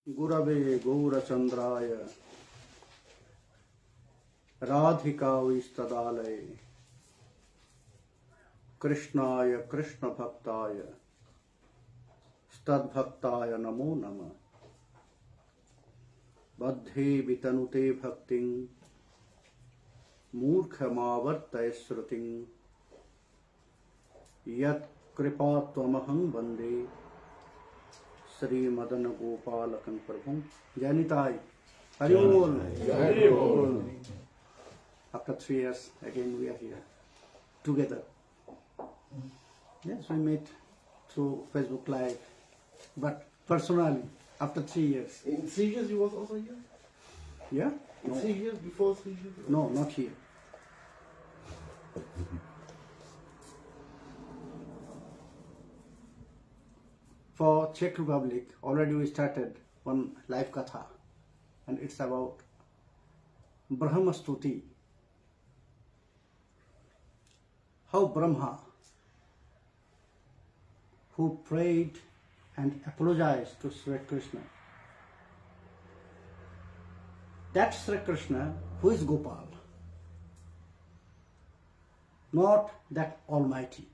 Gurave Gaurachandraya Radhikavistadalaya Krishnaya Krishna Bhaktaya Stadbhaktaya Namo Nama Badhe Vitanute Bhakting Murkhamavartaya Sruting Yat Kripatvamahang Vande Sri Madana Gopalakam Prabhu Janitai Haribol. After 3 years again we are here together. Yes, we met through Facebook Live, but personally after 3 years. In 3 years you was also here? Yeah? In No. 3 years, before 3 years? No, not here. For Czech Republic, already we started one live katha, and it's about Brahma-Stuti. How Brahma, who prayed and apologized to Sri Krishna, that Sri Krishna who is Gopal, not that Almighty.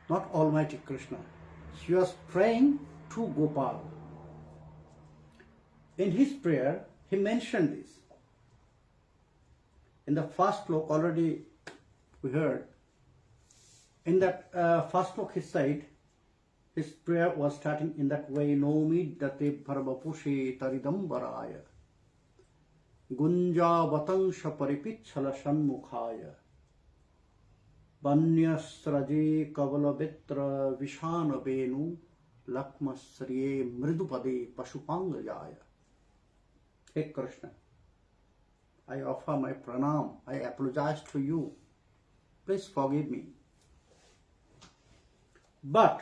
Not Almighty Krishna. She was praying to Gopal. In his prayer, he mentioned this. In the first sloka already we heard. In that first sloka he said, his prayer was starting in that way, Nomi date parvapushe taridambaraya gunja vatangsha paripichala shanmukhaya Banyasraje Kavalabitra Vishana Venu Lakmasriye Mridupade Pashupangajaya. Hey Krishna, I offer my pranam, I apologize to you. Please forgive me. But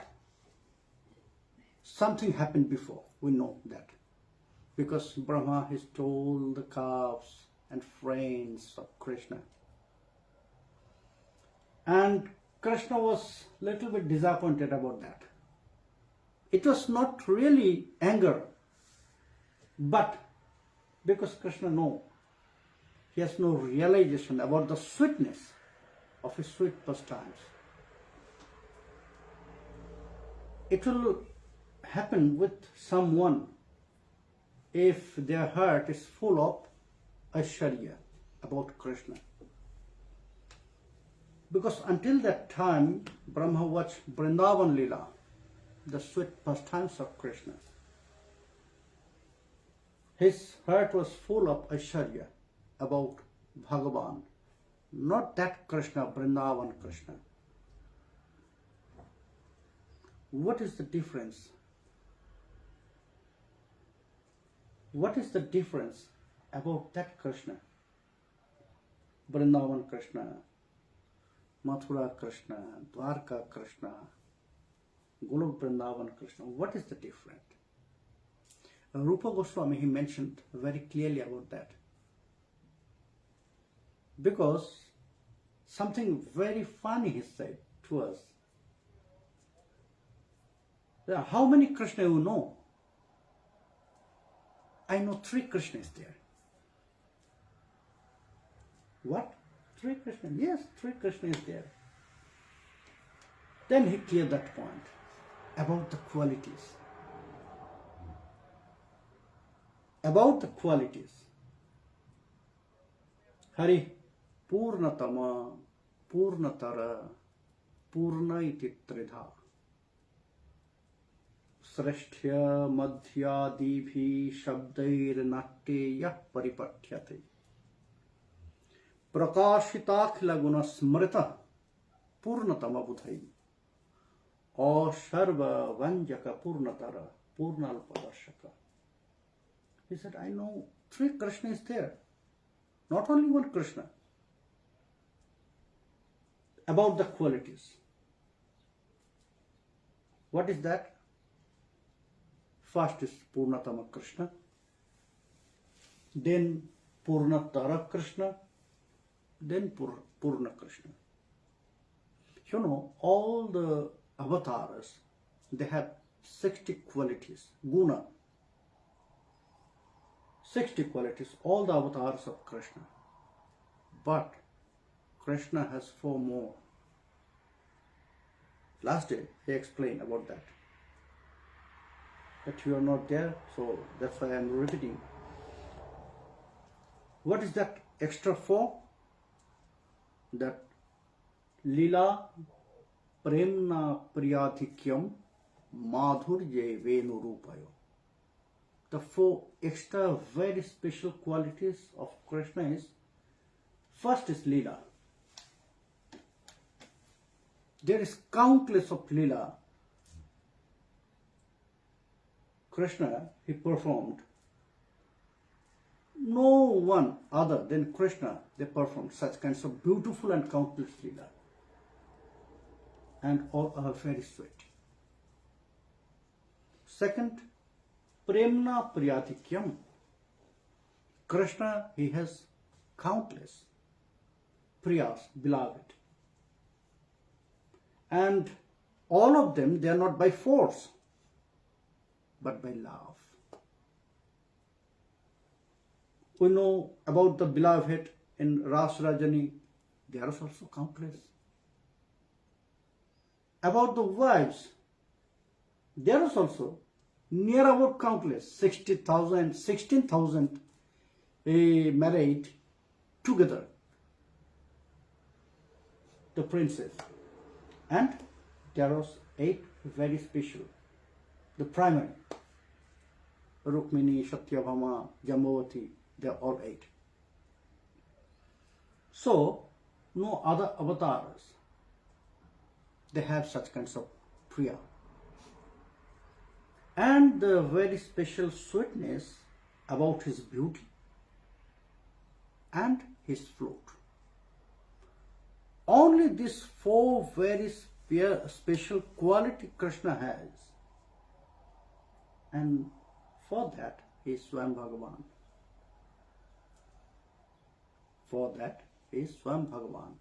something happened before, we know that. Because Brahma has told the calves and friends of Krishna. And Krishna was a little bit disappointed about that. It was not really anger, but because Krishna knows, he has no realization about the sweetness of his sweet pastimes. It will happen with someone if their heart is full of Aishwarya about Krishna. Because until that time, Brahma watched Vrindavan Lila, the sweet pastimes of Krishna. His heart was full of Aishwarya about Bhagavan, not that Krishna, Vrindavan Krishna. What is the difference? What is the difference about that Krishna? Vrindavan Krishna, Mathura Krishna, Dwarka Krishna, Golok Vrindavan Krishna. What is the difference? Rupa Goswami, he mentioned very clearly about that. Because something very funny he said to us. How many Krishna you know? I know 3 Krishnas there. What? 3 Krishnas? Yes, 3 Krishnas there. Then he cleared that point about the qualities. About the qualities. Hari Purnatama, Purnatara, Purna iti tridha. Srasthya madhyadibhi shabdair natye yah paripathyate. Prakashitakhila guna smrita purnatama budhai. Asharva vanjaka purnatara purnalpadarshaka. He said, I know 3 Krishnas there. Not only 1 Krishna. About the qualities. What is that? First is Purnatama Krishna. Then Purnatara Krishna. Then Purna Krishna. You know, all the avatars they have 60 qualities, guna. 60 qualities, all the avatars of Krishna. But Krishna has 4 more. Last day he explained about that. But you are not there, so that's why I am repeating. What is that extra 4? That Lila Premna Priyadhikyam Madhurye Venurupayo. The 4 extra very special qualities of Krishna is, first is Leela. There is countless of Leela. Krishna, he performed. No one other than Krishna, they performed such kinds of beautiful and countless Leela. And all are very sweet. Second, Premna Priyadhikyam. Krishna, he has countless priyas, beloved. And all of them, they are not by force, but by love. We know about the beloved in Ras Rajani, there are also countless. About the wives, there is also near about countless, 60,000, 16,000 married together, the princes. And there was 8 very special, the primary, Rukmini, Satyabhama, Jambavati, they are all 8. So, no other avatars, they have such kinds of priya. And the very special sweetness about his beauty and his float. Only these 4 very special quality Krishna has. And for that he is Swam Bhagavan. For that he is Swam Bhagavan.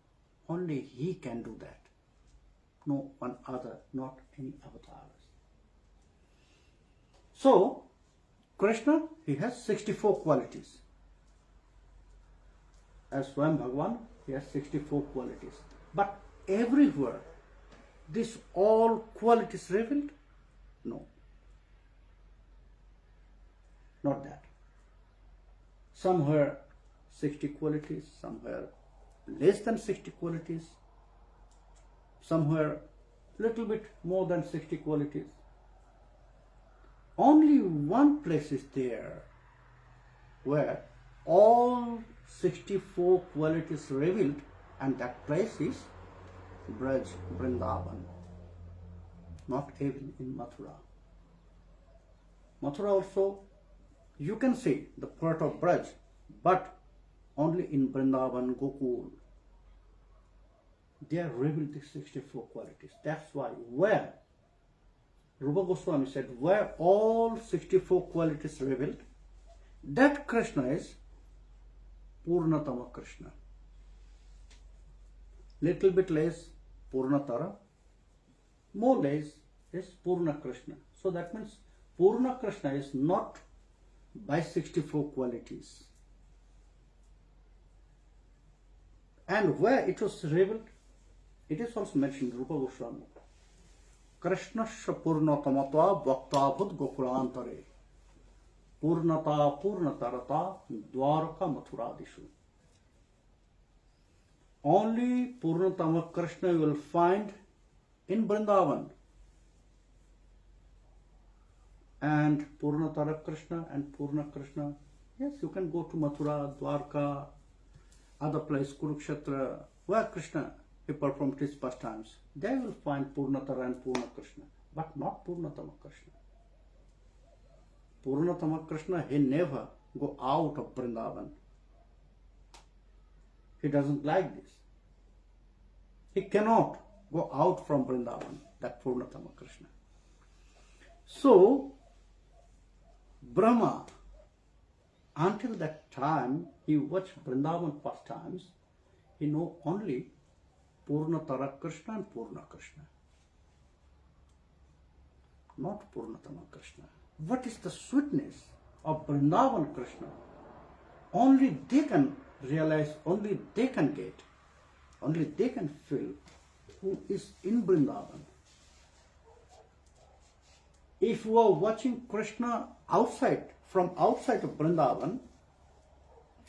Only he can do that. No one other, not any avatars. So, Krishna, he has 64 qualities. As Swam Bhagavan, he has 64 qualities. But everywhere, these all qualities revealed? No. Not that. Somewhere 60 qualities, somewhere less than 60 qualities, somewhere little bit more than 60 qualities. Only one place is there where all 64 qualities revealed, and that place is Braj, Vrindavan, not even in Mathura. Mathura also, you can see the part of Braj, but only in Vrindavan, Gokul, they are revealed the 64 qualities. That's why where Rupa Goswami said, where all 64 qualities revealed, that Krishna is Purnatama Krishna. Little bit less Purnatara, more less is Purna Krishna. So that means Purna Krishna is not by 64 qualities. And where it was revealed, it is also mentioned in Rupa Goswami. Krishnasya Purnatamatva Bhaktabhut Gokulantare Purnata Purnatarata Dwaraka Mathuradishu. Only Purnatama Krishna you will find in Vrindavan. And Purnatara Krishna and Purna Krishna, yes, you can go to Mathura, Dwarka, other place, Kurukshetra, where Krishna he performed his pastimes. There you will find Purnatara and Purna Krishna, but not Purnatama Krishna. Purnatama Krishna, he never go out of Vrindavan. He doesn't like this. He cannot go out from Vrindavan, that Purnatama Krishna. So, Brahma, until that time, he watched Vrindavan pastimes, he know only Purnatara Krishna and Purna Krishna. not Purnatama Krishna. What is the sweetness of Vrindavan Krishna? Only they can realize, only they can get, only they can feel who is in Vrindavan. If you are watching Krishna outside, from outside of Vrindavan,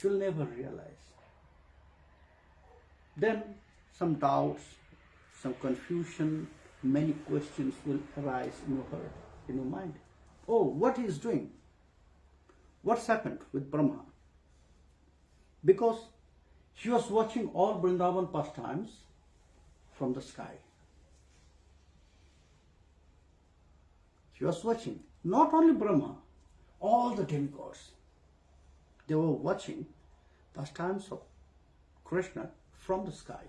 you'll never realize. Then some doubts, some confusion, many questions will arise in your heart, in your mind. Oh, what he is doing? What's happened with Brahma? Because he was watching all Vrindavan pastimes from the sky. He was watching, not only Brahma, all the demigods. They were watching pastimes of Krishna from the sky.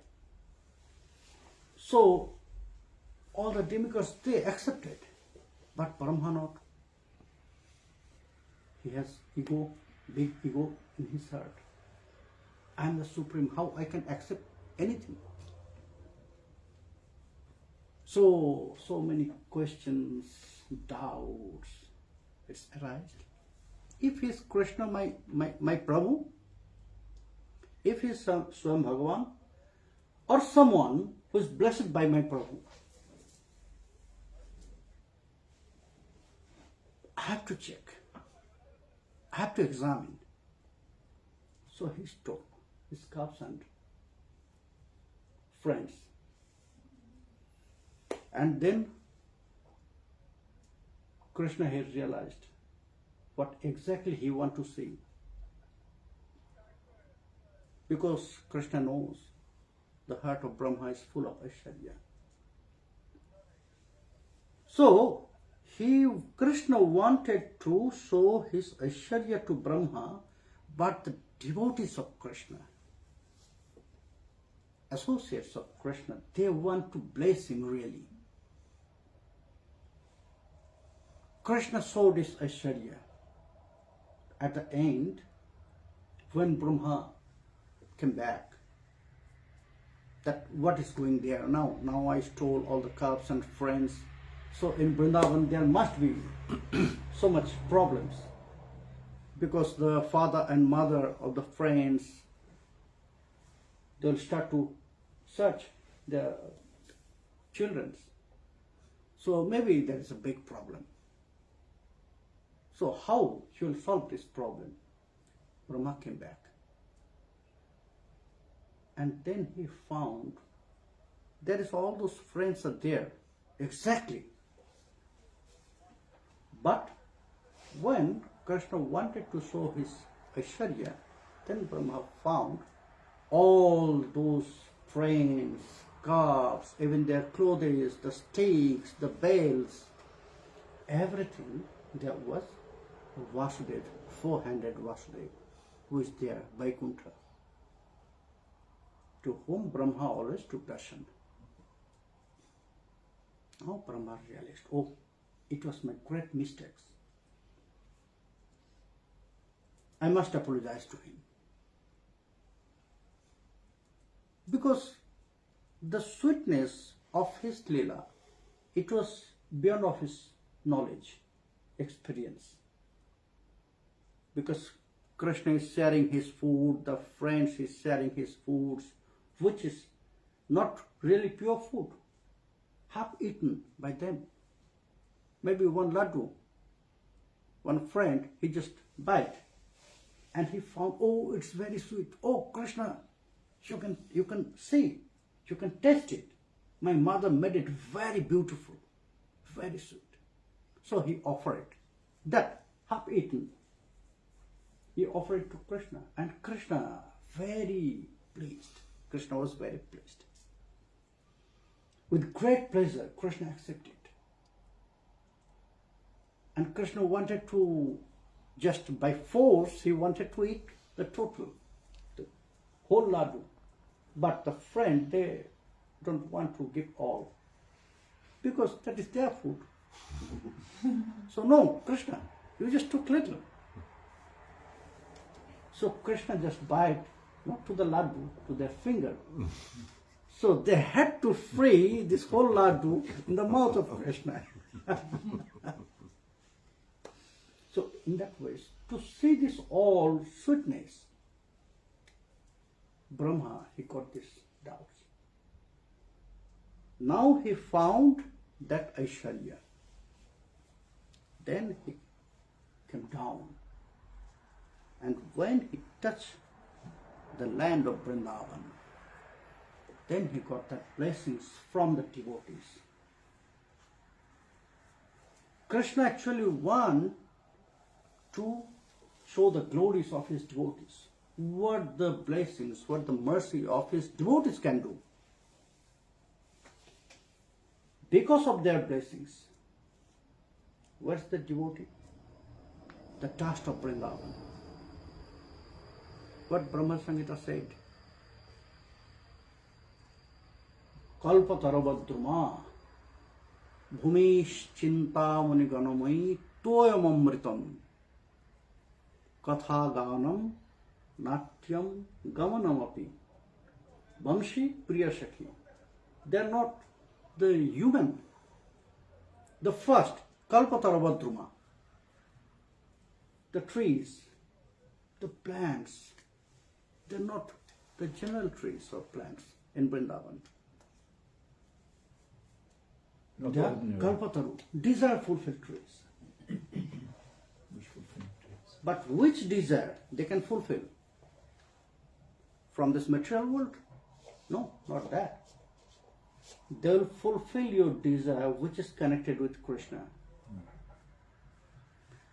So, all the demigods, they accepted, but Brahma not. He has ego, big ego in his heart. I am the supreme, how I can accept anything? So many questions, doubts, it's arised. If he is Krishna, my Prabhu, if he is Swam Bhagavan, or someone who is blessed by my Prabhu, I have to check. I have to examine. So he stopped his calves and friends. And then Krishna has realized what exactly he wants to see. Because Krishna knows the heart of Brahma is full of Aishwarya. So, Krishna wanted to show his Aishwarya to Brahma, but the devotees of Krishna, associates of Krishna, they want to bless him really. Krishna showed his Aishwarya. At the end, when Brahma came back, that what is going there now? Now I stole all the calves and friends. So in Vrindavan there must be so much problems because the father and mother of the friends, they'll start to search their children. So maybe there is a big problem. So how he will solve this problem? Brahma came back. And then he found there is all those friends are there. Exactly. But when Krishna wanted to show his Aishwarya, then Brahma found all those friends, calves, even their clothes, the sticks, the bells, everything there was Vasudev, four-handed Vasudev, who is there, Vaikuntha, to whom Brahma always took darshan. Now Brahma realized, oh, it was my great mistakes. I must apologize to him. Because the sweetness of his Leela, it was beyond of his knowledge, experience. Because Krishna is sharing his food, the friends is sharing his foods, which is not really pure food, half eaten by them. Maybe one laddu, one friend, he just bite, and he found, oh, it's very sweet. Oh, Krishna, you can see, you can taste it. My mother made it very beautiful, very sweet. So he offered it, that half eaten. He offered it to Krishna, and Krishna very pleased. Krishna was very pleased. With great pleasure, Krishna accepted. And Krishna wanted to, just by force, he wanted to eat the total, the whole laddu. But the friend, they don't want to give all, because that is their food. So no, Krishna, you just took little. So Krishna just bite, not to the laddu, to their finger. So they had to free this whole laddu in the mouth of Krishna. in that way, to see this all sweetness, Brahma, he got these doubts. Now he found that Aishwarya. Then he came down. And when he touched the land of Vrindavan, then he got the blessings from the devotees. Krishna actually wanted to show the glories of his devotees, what the blessings, what the mercy of his devotees can do. Because of their blessings, where's the devotee? The dust of Vrindavan. What Brahma Samhita said, Kalpatarabhadruma bhumish chintamani ganamai toyam amritam katha ganam natyam gamanamapi vamshi priyasakhi. They are not the human. The first, Kalpatarabhadruma, the trees, the plants, they're not the general trees or plants in Vrindavan. Not They are ordinary. Kalpataru. Desire fulfilled trees. Wishful thinking. But which desire they can fulfill? From this material world? No, not that. They will fulfill your desire which is connected with Krishna.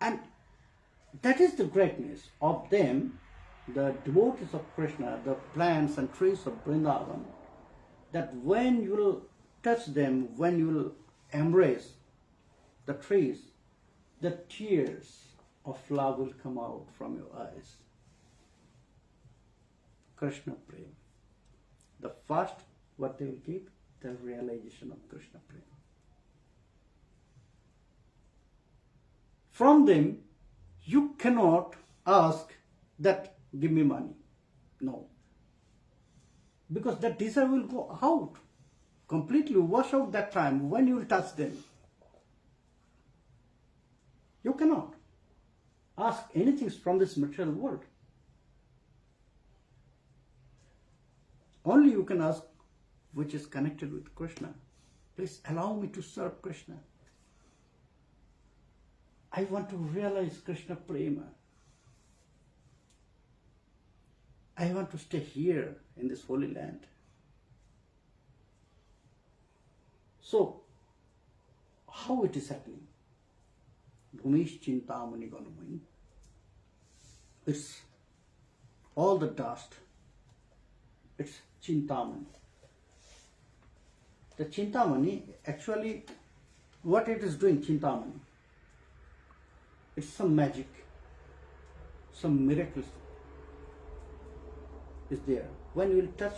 And that is the greatness of them, the devotees of Krishna, the plants and trees of Vrindavan, that when you will touch them, when you will embrace the trees, the tears of love will come out from your eyes. Krishna Prem. The first, what they will give? The realization of Krishna Prem. From them, you cannot ask that, give me money. No. Because that desire will go out. Completely wash out that time when you will touch them. You cannot ask anything from this material world. Only you can ask which is connected with Krishna. Please allow me to serve Krishna. I want to realize Krishna Prema. I want to stay here in this holy land. So, how it is happening? Bhumish Chintamani Ganamani. It's all the dust. It's Chintamani. The Chintamani, actually, what it is doing, Chintamani? It's some magic, some miracles is there. When you will touch,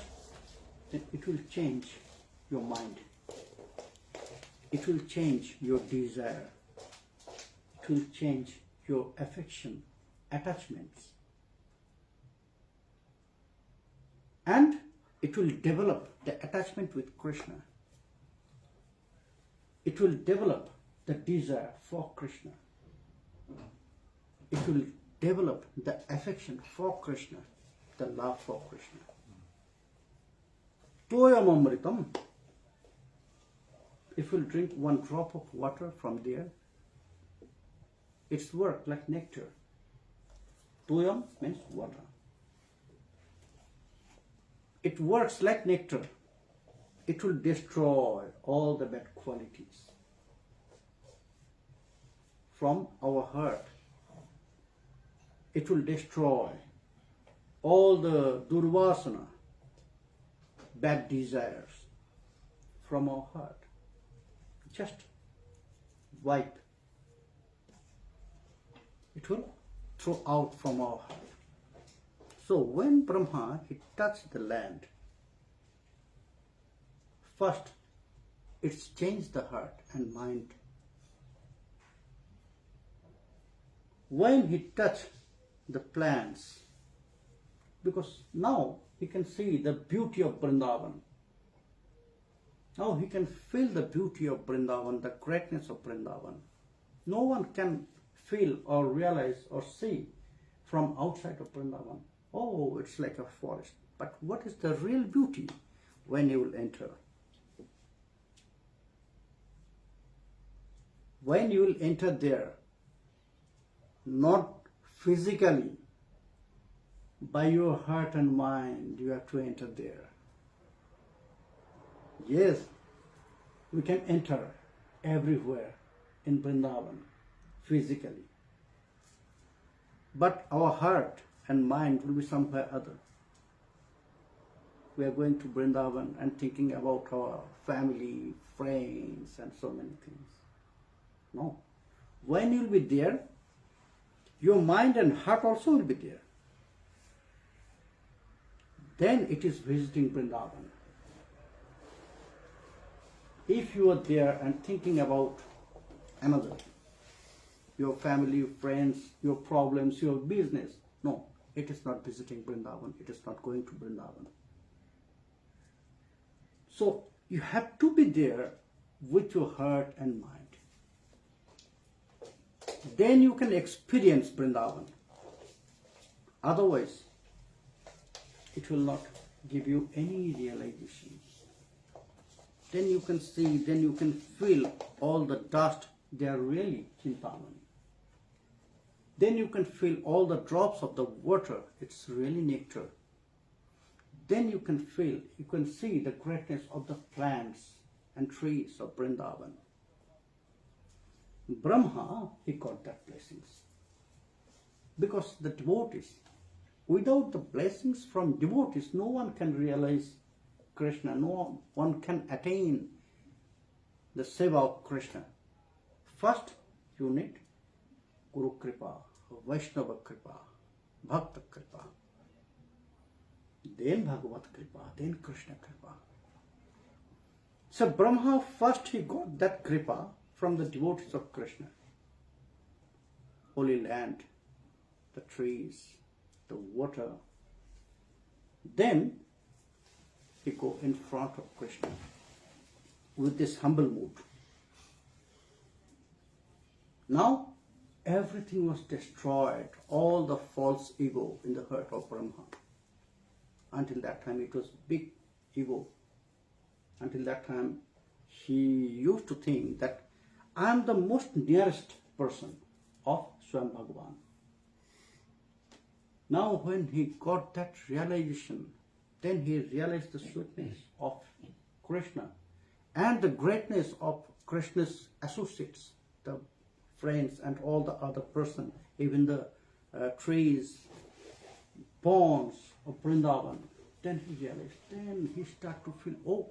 then it will change your mind. It will change your desire. It will change your affection, attachments. And it will develop the attachment with Krishna. It will develop the desire for Krishna. It will develop the affection for Krishna, the love for Krishna. Toyam amritam. If you drink one drop of water from there, it's work like nectar. Toyam means water. It works like nectar. It will destroy all the bad qualities from our heart. It will destroy all the durvasana, bad desires from our heart. Just wipe. It will throw out from our heart. So when Brahma, he touched the land, first it's changed the heart and mind. When he touched the plants, because now he can see the beauty of Vrindavan. Now he can feel the beauty of Vrindavan, the greatness of Vrindavan. No one can feel or realize or see from outside of Vrindavan. Oh, it's like a forest. But what is the real beauty when you will enter? When you will enter there, not physically, by your heart and mind, you have to enter there. Yes, we can enter everywhere in Vrindavan physically. But our heart and mind will be somewhere other. We are going to Vrindavan and thinking about our family, friends, and so many things. No. When you will be there, your mind and heart also will be there. Then it is visiting Vrindavan. If you are there and thinking about another, your family, friends, your problems, your business, no, it is not visiting Vrindavan, it is not going to Vrindavan. So you have to be there with your heart and mind. Then you can experience Vrindavan. Otherwise, it will not give you any realization. Then you can see, then you can feel all the dust, they are really Chintamani. Then you can feel all the drops of the water, it's really nectar. Then you can feel, you can see the greatness of the plants and trees of Vrindavan. Brahma, he got that blessings. Because the devotees, without the blessings from devotees, no one can realize Krishna, no one can attain the seva of Krishna. First, you need Guru Kripa, Vaishnava Kripa, Bhakta Kripa, then Bhagavat Kripa, then Krishna Kripa. So Brahma, first he got that Kripa from the devotees of Krishna. Holy land, the trees, the water. Then he go in front of Krishna with this humble mood. Now everything was destroyed, all the false ego in the heart of Brahma. Until that time it was big ego. Until that time he used to think that I am the most nearest person of Swam Bhagavan. Now when he got that realization, then he realized the sweetness of Krishna and the greatness of Krishna's associates, the friends and all the other person, even the trees, ponds of Vrindavan. Then he realized, then he started to feel, oh,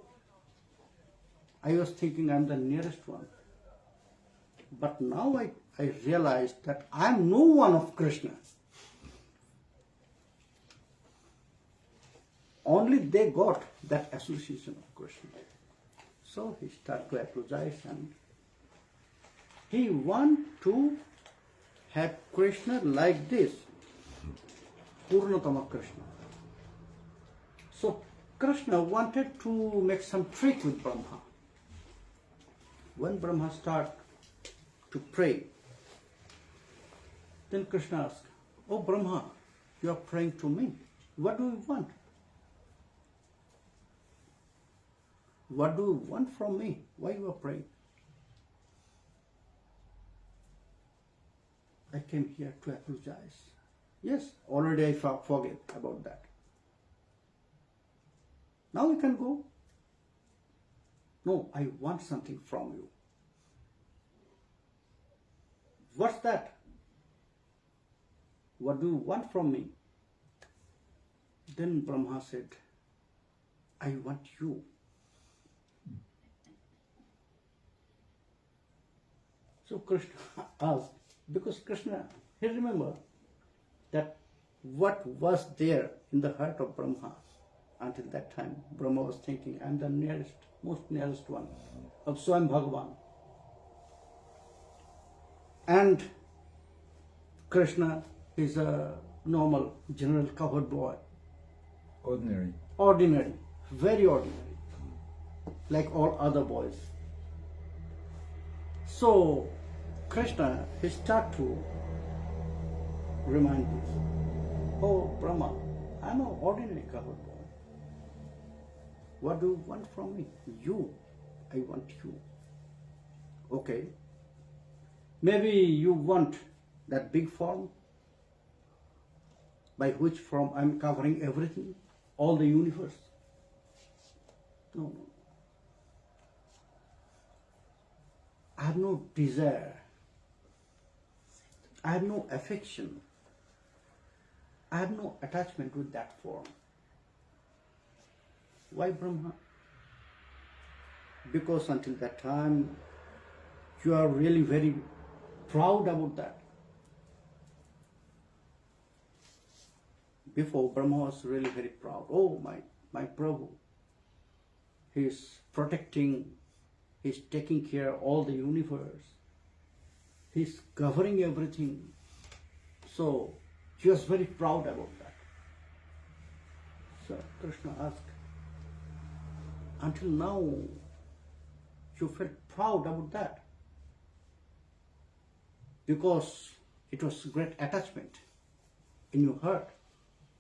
I was thinking I'm the nearest one. But now I realized that I am no one of Krishna. Only they got that association of Krishna. So he started to apologize and he want to have Krishna like this, Purnatama Krishna. So Krishna wanted to make some trick with Brahma. When Brahma started to pray, then Krishna asked, oh Brahma, you are praying to me. What do you want? What do you want from me? Why you are praying? I came here to apologize. Yes, already I forget about that. Now we can go. No, I want something from you. What's that? What do you want from me? Then Brahma said, I want you. So Krishna asked, because Krishna, he remembered that what was there in the heart of Brahma. Until that time, Brahma was thinking, I am the nearest, most nearest one of Swam Bhagavan. And Krishna is a normal, general cowherd boy. Ordinary. Ordinary, very ordinary, like all other boys. So Krishna, he start to remind this. Oh Brahma, I'm an ordinary covered boy. What do you want from me? You. I want you. Okay. Maybe you want that big form, by which form I'm covering everything, all the universe. No, no. I have no desire. I have no affection. I have no attachment with that form. Why Brahma? Because until that time, you are really very proud about that. Before, Brahma was really very proud. Oh, my Prabhu, he is protecting, he is taking care of all the universe. He is covering everything. So, he was very proud about that. So, Krishna asked, until now, you felt proud about that because it was great attachment in your heart.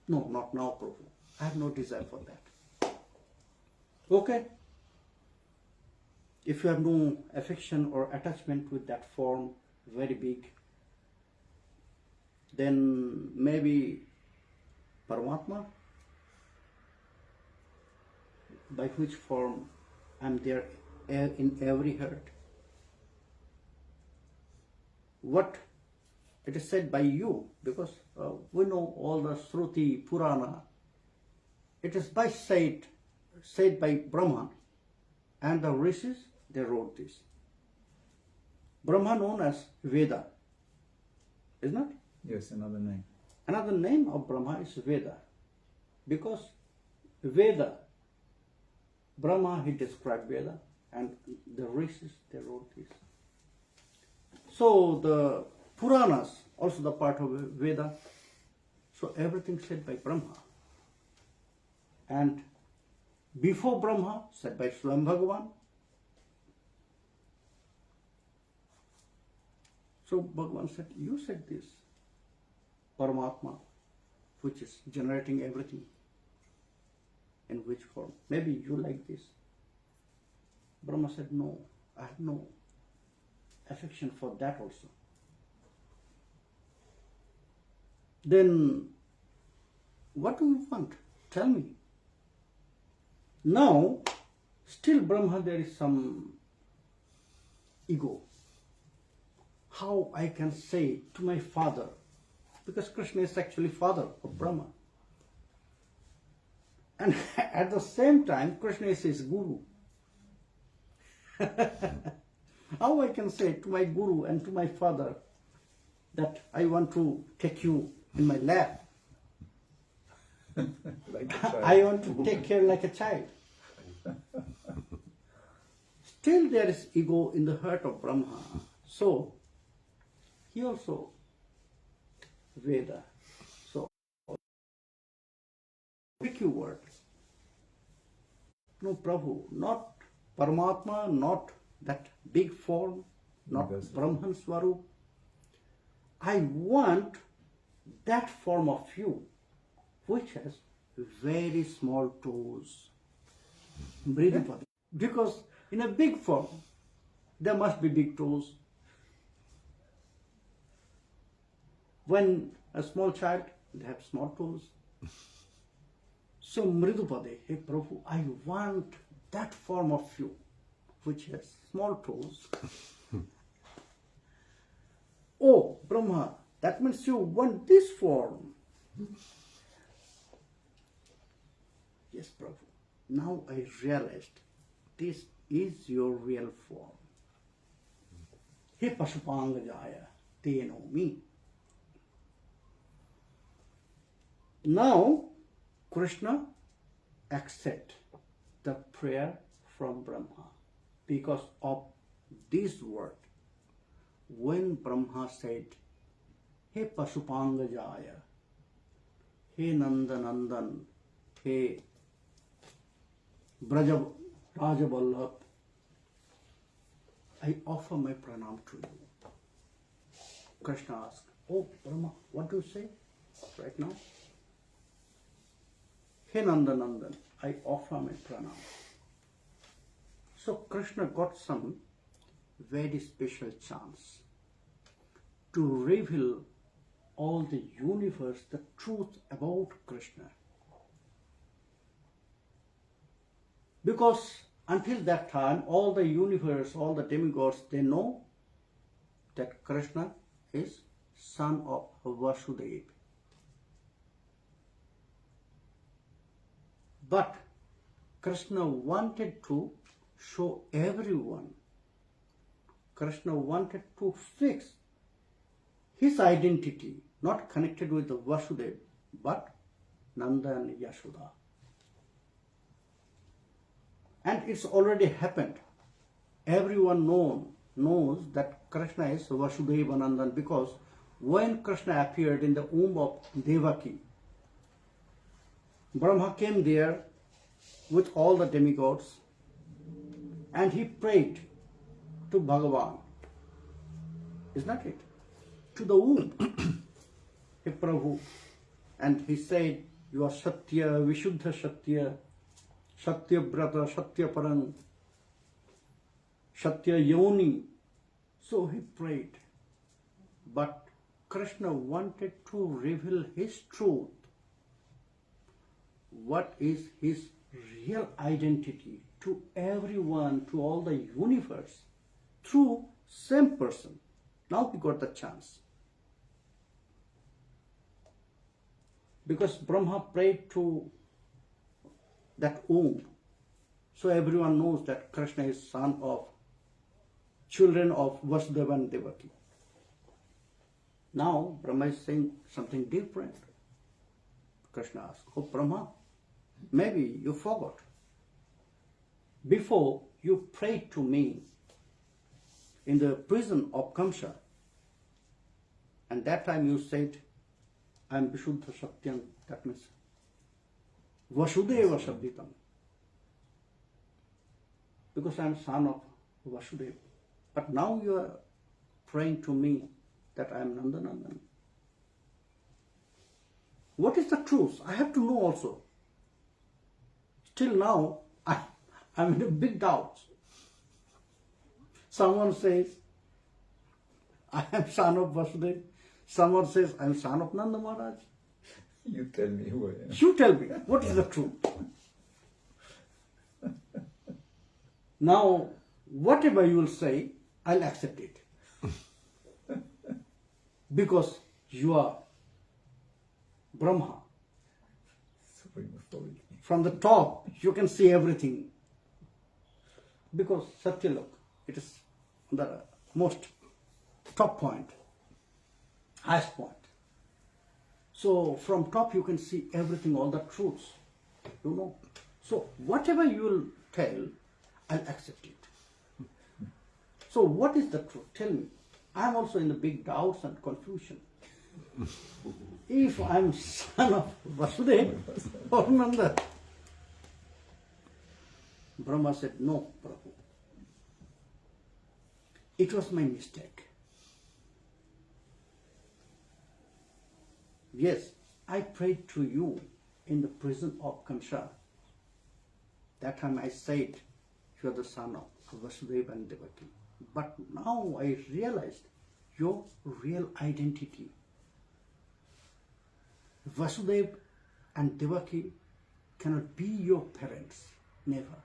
No, not now, Prabhu. I have no desire for that. Okay. If you have no affection or attachment with that form, very big, then maybe Paramatma, by which form I'm there in every heart. What it is said by you, because we know all the Shruti, Purana, it is said by Brahma, and the rishis, they wrote this. Brahma known as Veda, isn't it? Yes, another name. Another name of Brahma is Veda, because Veda, Brahma, he described Veda, and the rishis, they wrote this. So the Puranas, also the part of Veda, so everything said by Brahma. And before Brahma, said by Swam Bhagavan. So Bhagavan said, you said this, Paramatma, which is generating everything. In which form? Maybe you like this. Brahma said, no, I have no affection for that also. Then, what do you want? Tell me. Now, still Brahma, there is some ego. How I can say to my father, because Krishna is actually father of Brahma. And at the same time, Krishna is his guru. How I can say to my guru and to my father that I want to take you in my lap. Like a child. I want to take care like a child. Still there is ego in the heart of Brahma. So, he also Veda. So, pick your word. No Prabhu, not Paramatma, not that big form, not Yes. Brahman Swarup. I want that form of you, which has very small toes. Mridupada. Because in a big form, there must be big toes. When a small child, they have small toes. So Mridupade, hey Prabhu, I want that form of you, which has small toes. Oh, Brahma, that means you want this form. Yes, Prabhu. Now I realized this is your real form. He Pashupangajaya, they know me. Now, Krishna accept the prayer from Brahma because of this word. When Brahma said, He Pashupangajaya, He Nandanandan, He Rajavallabh, I offer my pranam to you. Krishna asked, "Oh Brahma, what do you say right now?" "Hey Nandan, I offer my pranam." So Krishna got some very special chance to reveal all the universe the truth about Krishna. Because until that time, all the universe, all the demigods, they know that Krishna is son of Vasudeva. But Krishna wanted to show everyone, Krishna wanted to fix his identity, not connected with the Vasudeva, but Nanda and Yashoda. And it's already happened. Everyone knows that Krishna is Vasudeva Nandan, because when Krishna appeared in the womb of Devaki, Brahma came there with all the demigods and he prayed to Bhagavan. Is not it? To the womb. Hey Prabhu. And he said, "You are Satya, Vishuddha Satya, Satya Brata, Satya Paran, Satya Yoni." So he prayed. But Krishna wanted to reveal his truth. What is his real identity to everyone, to all the universe, through same person. Now he got the chance. Because Brahma prayed to that womb, so everyone knows that Krishna is son of children of Vasudeva and Devaki. Now Brahma is saying something different. Krishna asked, "Oh Brahma, maybe you forgot. Before you prayed to me in the prison of Kamsa, and that time you said, I am Vishuddha Satyam," that means Vasudeva Sabditam, because I am son of Vasudeva. But now you are praying to me that I am Nandanandan. What is the truth? I have to know also. Till now, I'm in a big doubt. Someone says, I am son of Vasudeva. Someone says, I am son of Nanda Maharaj. You tell me who I am. You tell me, what is the truth? Now, whatever you will say, I'll accept it. Because you are Brahma. Supreme authority. From the top, you can see everything. Because Satyalok, it is the most top point, highest point. So from top you can see everything, all the truths, you know. So whatever you will tell, I'll accept it. So what is the truth? Tell me. I'm also in the big doubts and confusion. If I'm son of Vasudeva or Nanda. Brahma said, "No, Prabhu. It was my mistake. Yes, I prayed to you in the prison of Kamsa. That time I said, you are the son of Vasudeva and Devaki. But now I realized your real identity. Vasudeva and Devaki cannot be your parents, never.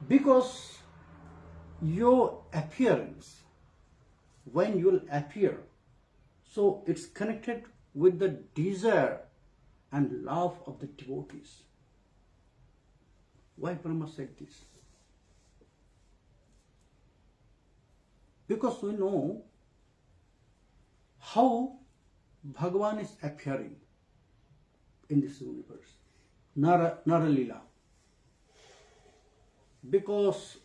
Because your appearance, when you will appear, so it's connected with the desire and love of the devotees. Why Brahma said this? Because we know how Bhagavan is appearing in this universe. Nara Lila. Because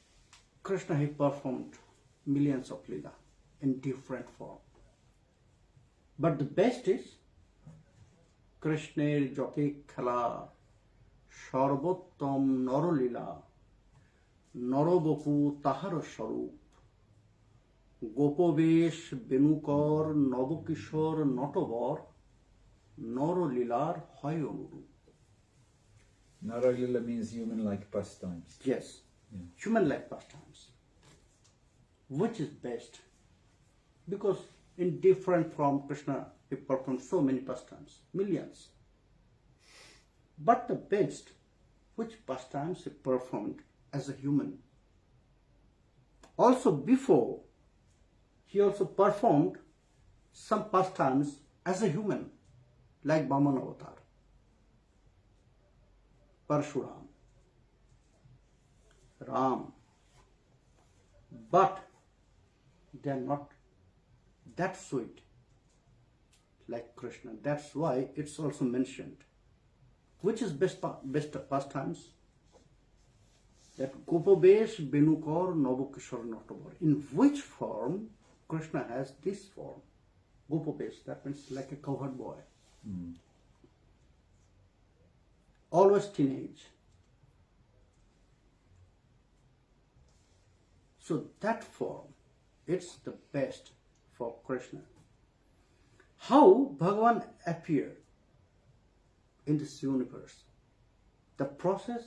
Krishna has performed millions of Lila in different form. But the best is Krishner Jati Khala Sarvottam Naralila Narobopu Tahara Sarup গোপবেশ বেণুকর Nabakishore Natwar নরলীলার হয় অনুরূপ. Naralila means human-like pastimes. Yes, Yeah. human-like pastimes. Which is best? Because in different form, Krishna he performed so many pastimes, millions. But the best, which pastimes he performed as a human. Also before, he also performed some pastimes as a human, like Vaman Avatar, Parshuram, Ram. But they are not that sweet like Krishna. That's why it's also mentioned. Which is best pastimes? That Gopabesh, Benukor, Nabokishor, Notobor. In which form Krishna has this form? Gopabesh, that means like a cowherd boy. Always teenage. So that form, it's the best for Krishna. How Bhagavan appeared in this universe? The process,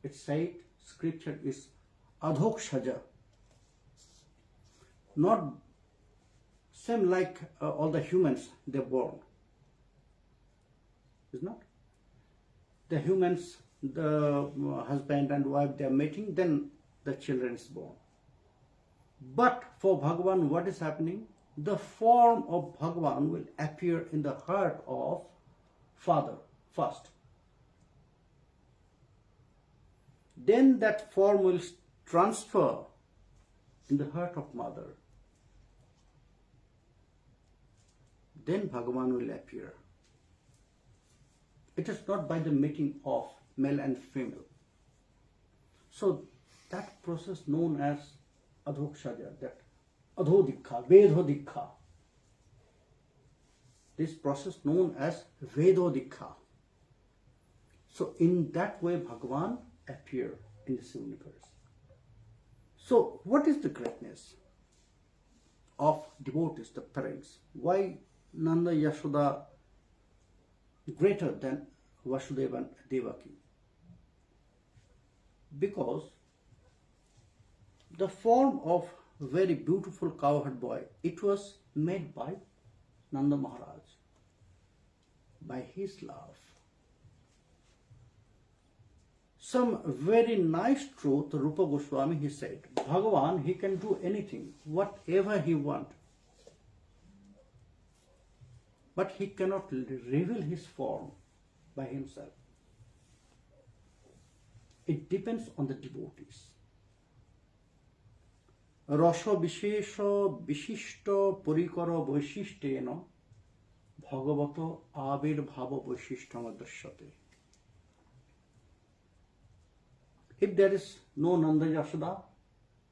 it's said, scripture is adhokshaja. Not same like all the humans they're born. Is not? The humans, the husband and wife, they're mating, then the children is born. But for Bhagavan, what is happening? The form of Bhagavan will appear in the heart of father first. Then that form will transfer in the heart of mother. Then Bhagavan will appear. It is not by the mating of male and female. So that process known as adhokshaja, that adhodikha, vedhodikha. This process known as vedodikha. So in that way Bhagavan appear in this universe. So what is the greatness of devotees, the parents? Why Nanda Yashoda greater than Vasudeva and Devaki? Because the form of very beautiful cowherd boy, it was made by Nanda Maharaj, by his love. Some very nice truth, Rupa Goswami, he said, Bhagavan, he can do anything, whatever he want. But he cannot reveal his form by himself. It depends on the devotees. রস বিশেষ বিশিষ্ট পরিকর বৈশিষ্ট্যেন ভগবত আবির্ভাব বৈশিষ্ট্যমদৃশ্যতে. If there is no Nanda Yashoda,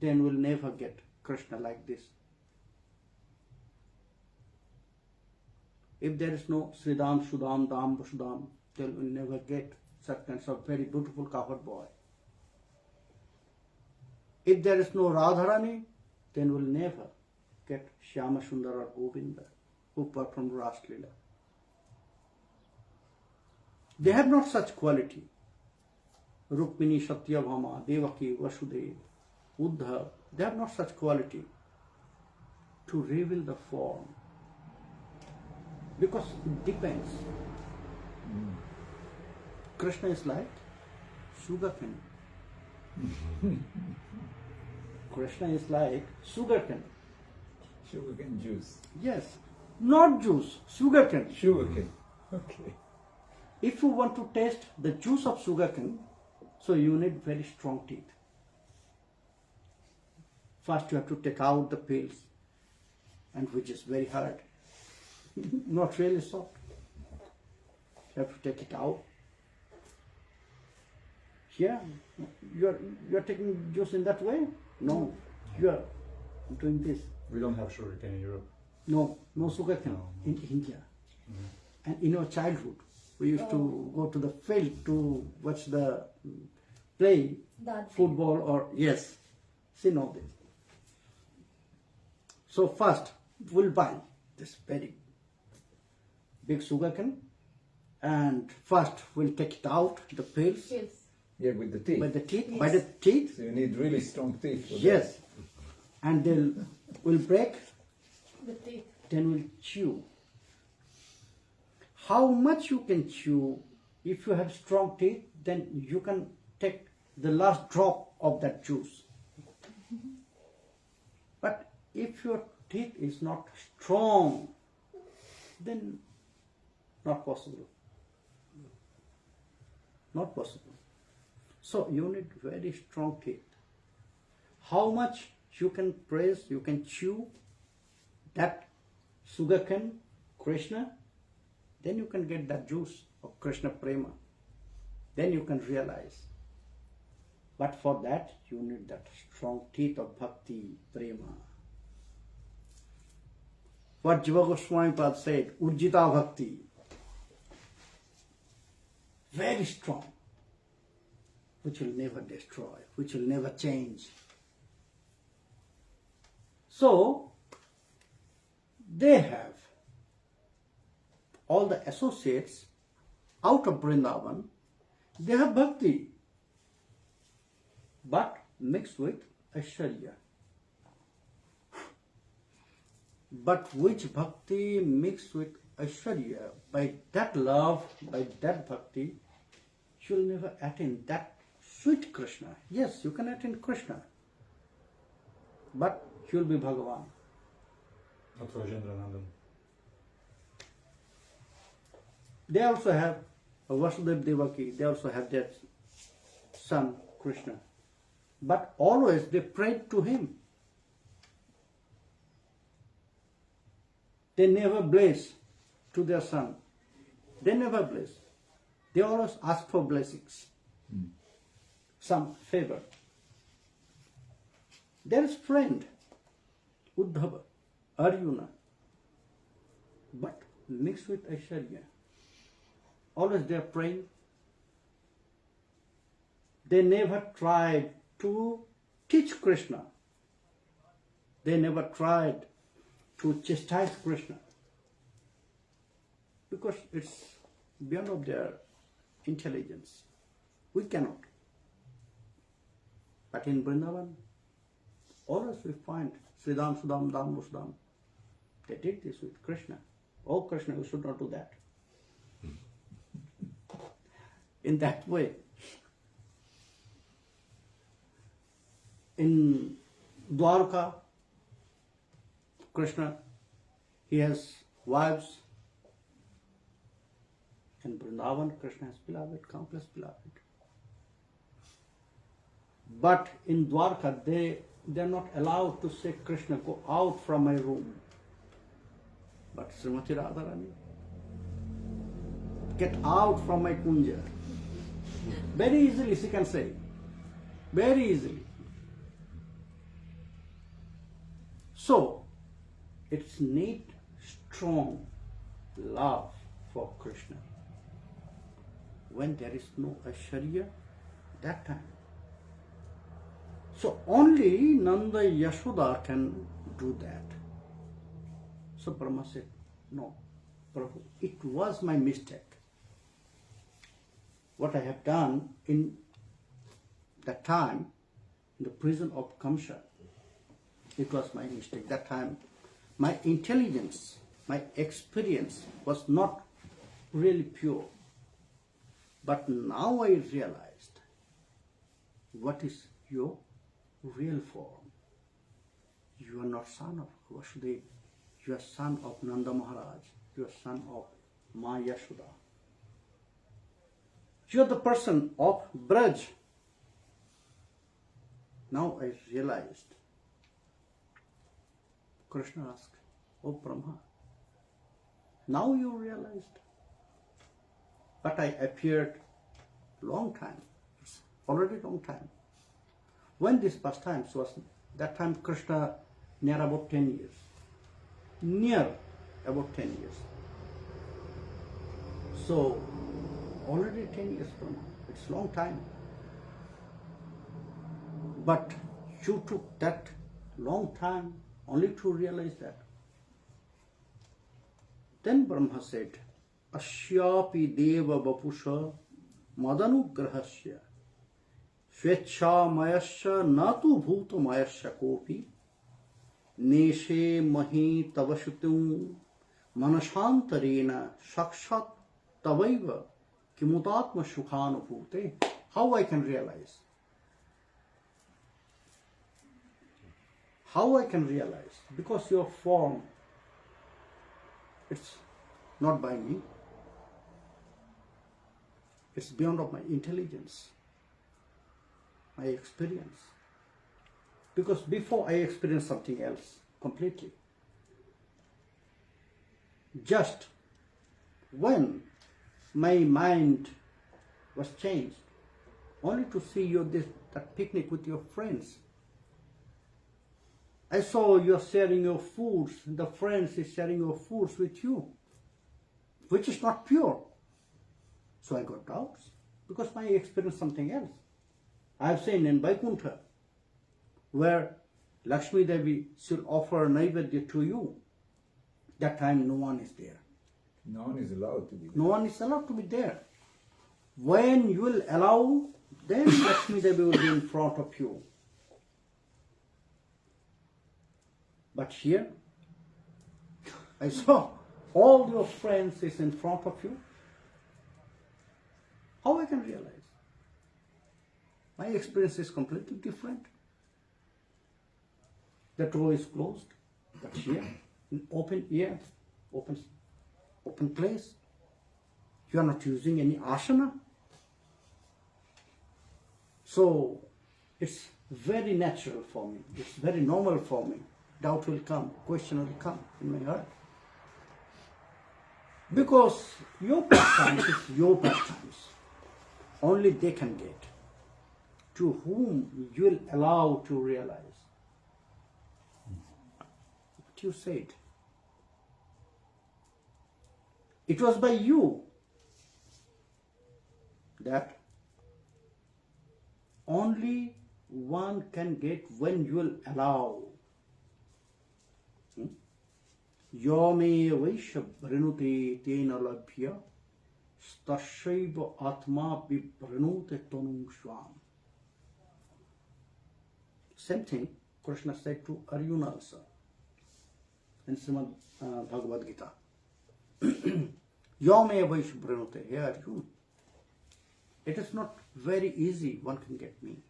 then we'll never get Krishna like this. If there is no Sridam, Sudam, Dam, Vasudam, then we'll never get such kinds of very beautiful cowherd boy. If there is no Radharani, then we'll never get Shyama Sundar or Govinda who performed Ras Leela. They have not such quality. Rukmini, Satyabhama, Devaki, Vasudeva, Uddhav, they have not such quality to reveal the form. Because it depends. Krishna is like sugarcane. Krishna is like sugarcane. Sugarcane juice. Yes, not juice, sugarcane. Sugarcane. Okay. If you want to taste the juice of sugarcane, so you need very strong teeth. First you have to take out the peels, and which is very hard. Not really soft. You have to take it out. Here, you are taking juice in that way? No, you are doing this. We don't have sugarcane in Europe. No sugarcane No. in India. And in our childhood, we used to go to the field to watch the play, That football or yes, see no this. So first, we'll buy this very big sugarcane, and first we'll take it out, the peels, Yes. Yeah, with the teeth. by the teeth, Yes. by the teeth, So you need really strong teeth for yes, and then we'll break, The teeth. then we'll chew. How much you can chew, if you have strong teeth, then you can take the last drop of that juice. But if your teeth is not strong, then not possible. Not possible. So you need very strong teeth. How much you can press, you can chew that sugarcane, Krishna, then you can get that juice of Krishna Prema. Then you can realize. But for that, you need that strong teeth of Bhakti, Prema. What Jiva Goswami Pad said, Ujjita Bhakti. Very strong. Which will never destroy, which will never change. So, they have all the associates out of Vrindavan, they have bhakti, but mixed with Aishwarya. But which bhakti mixed with Aishwarya, by that love, by that bhakti, you will never attain that sweet Krishna. Yes, you can attain Krishna, but you will be Bhagavan. Not Rajendra Nandan. They also have Vasudev Devaki, they also have their son Krishna. But always they prayed to him. They never bless to their son. They never bless. They always ask for blessings, some favor. There is friend, Uddhava, Arjuna, but mixed with Aishwarya. Always they are praying. They never tried to teach Krishna. They never tried to chastise Krishna. Because it's beyond of their intelligence. We cannot. But in Vrindavan, always we find Sridham, Sudam, Dam, Musdam. They did this with Krishna. Oh Krishna, you should not do that. In that way. In Dwarka, Krishna, he has wives. In Vrindavan, Krishna has beloved, countless beloved. But in Dwarka, they are not allowed to say, Krishna, go out from my room. But Srimati Radharani, get out from my kunja. Very easily she can say. Very easily. So, it's need strong love for Krishna. When there is no Aishwarya, that time. So only Nanda Yashoda can do that. So Brahma said, no, Prabhu, it was my mistake. What I have done in that time, in the prison of Kamsa, it was my mistake. That time, my intelligence, my experience was not really pure. But now I realized what is your real form. You are not son of Vasudeva. You are son of Nanda Maharaj. You are son of Ma Yashoda. You are the person of Braj. Now I realized. Krishna asked, oh Brahma, now you realized. But I appeared long time, it's already long time. When this pastimes was, that time Krishna near about 10 years. Near about 10 years. So, already 10 years from now, it's long time. But you took that long time only to realize that. Then Brahma said, Ashyapi deva vapusha madanugrahasya swecha mayasya natu bhuta mayasya kopi neshe mahi tavashutum manashantarena sakshat tavaiva kimutatma sukhanubhute. How I can realize? How I can realize? Because your form, it's not by me. It's beyond of my intelligence, my experience. Because before I experienced something else completely. Just when my mind was changed, only to see you that picnic with your friends. I saw you sharing your foods, the friends is sharing your foods with you, which is not pure. So I got doubts, because I experienced something else. I have seen in Vaikuntha, where Lakshmi Devi should offer Naivedya to you. That time no one is there. No one is allowed to be there. No one is allowed to be there. When you will allow, then Lakshmi Devi will be in front of you. But here, I saw all your friends is in front of you. How I can realize? My experience is completely different. The door is closed, but here, in open air, open place, you are not using any asana. So, it's very natural for me. It's very normal for me. Doubt will come, question will come in my heart. Because your pastimes is your pastimes. Only they can get. To whom you will allow to realize. What you said. It was by you that only one can get when you will allow. Yome vaisha vrinute tena labhya stashaiva atma vibrinute tonum swam. Same thing Krishna said to Arjuna also in Srimad Bhagavad Gita. Yome vaisha vrinute. Hey Arjuna, it is not very easy one can get me.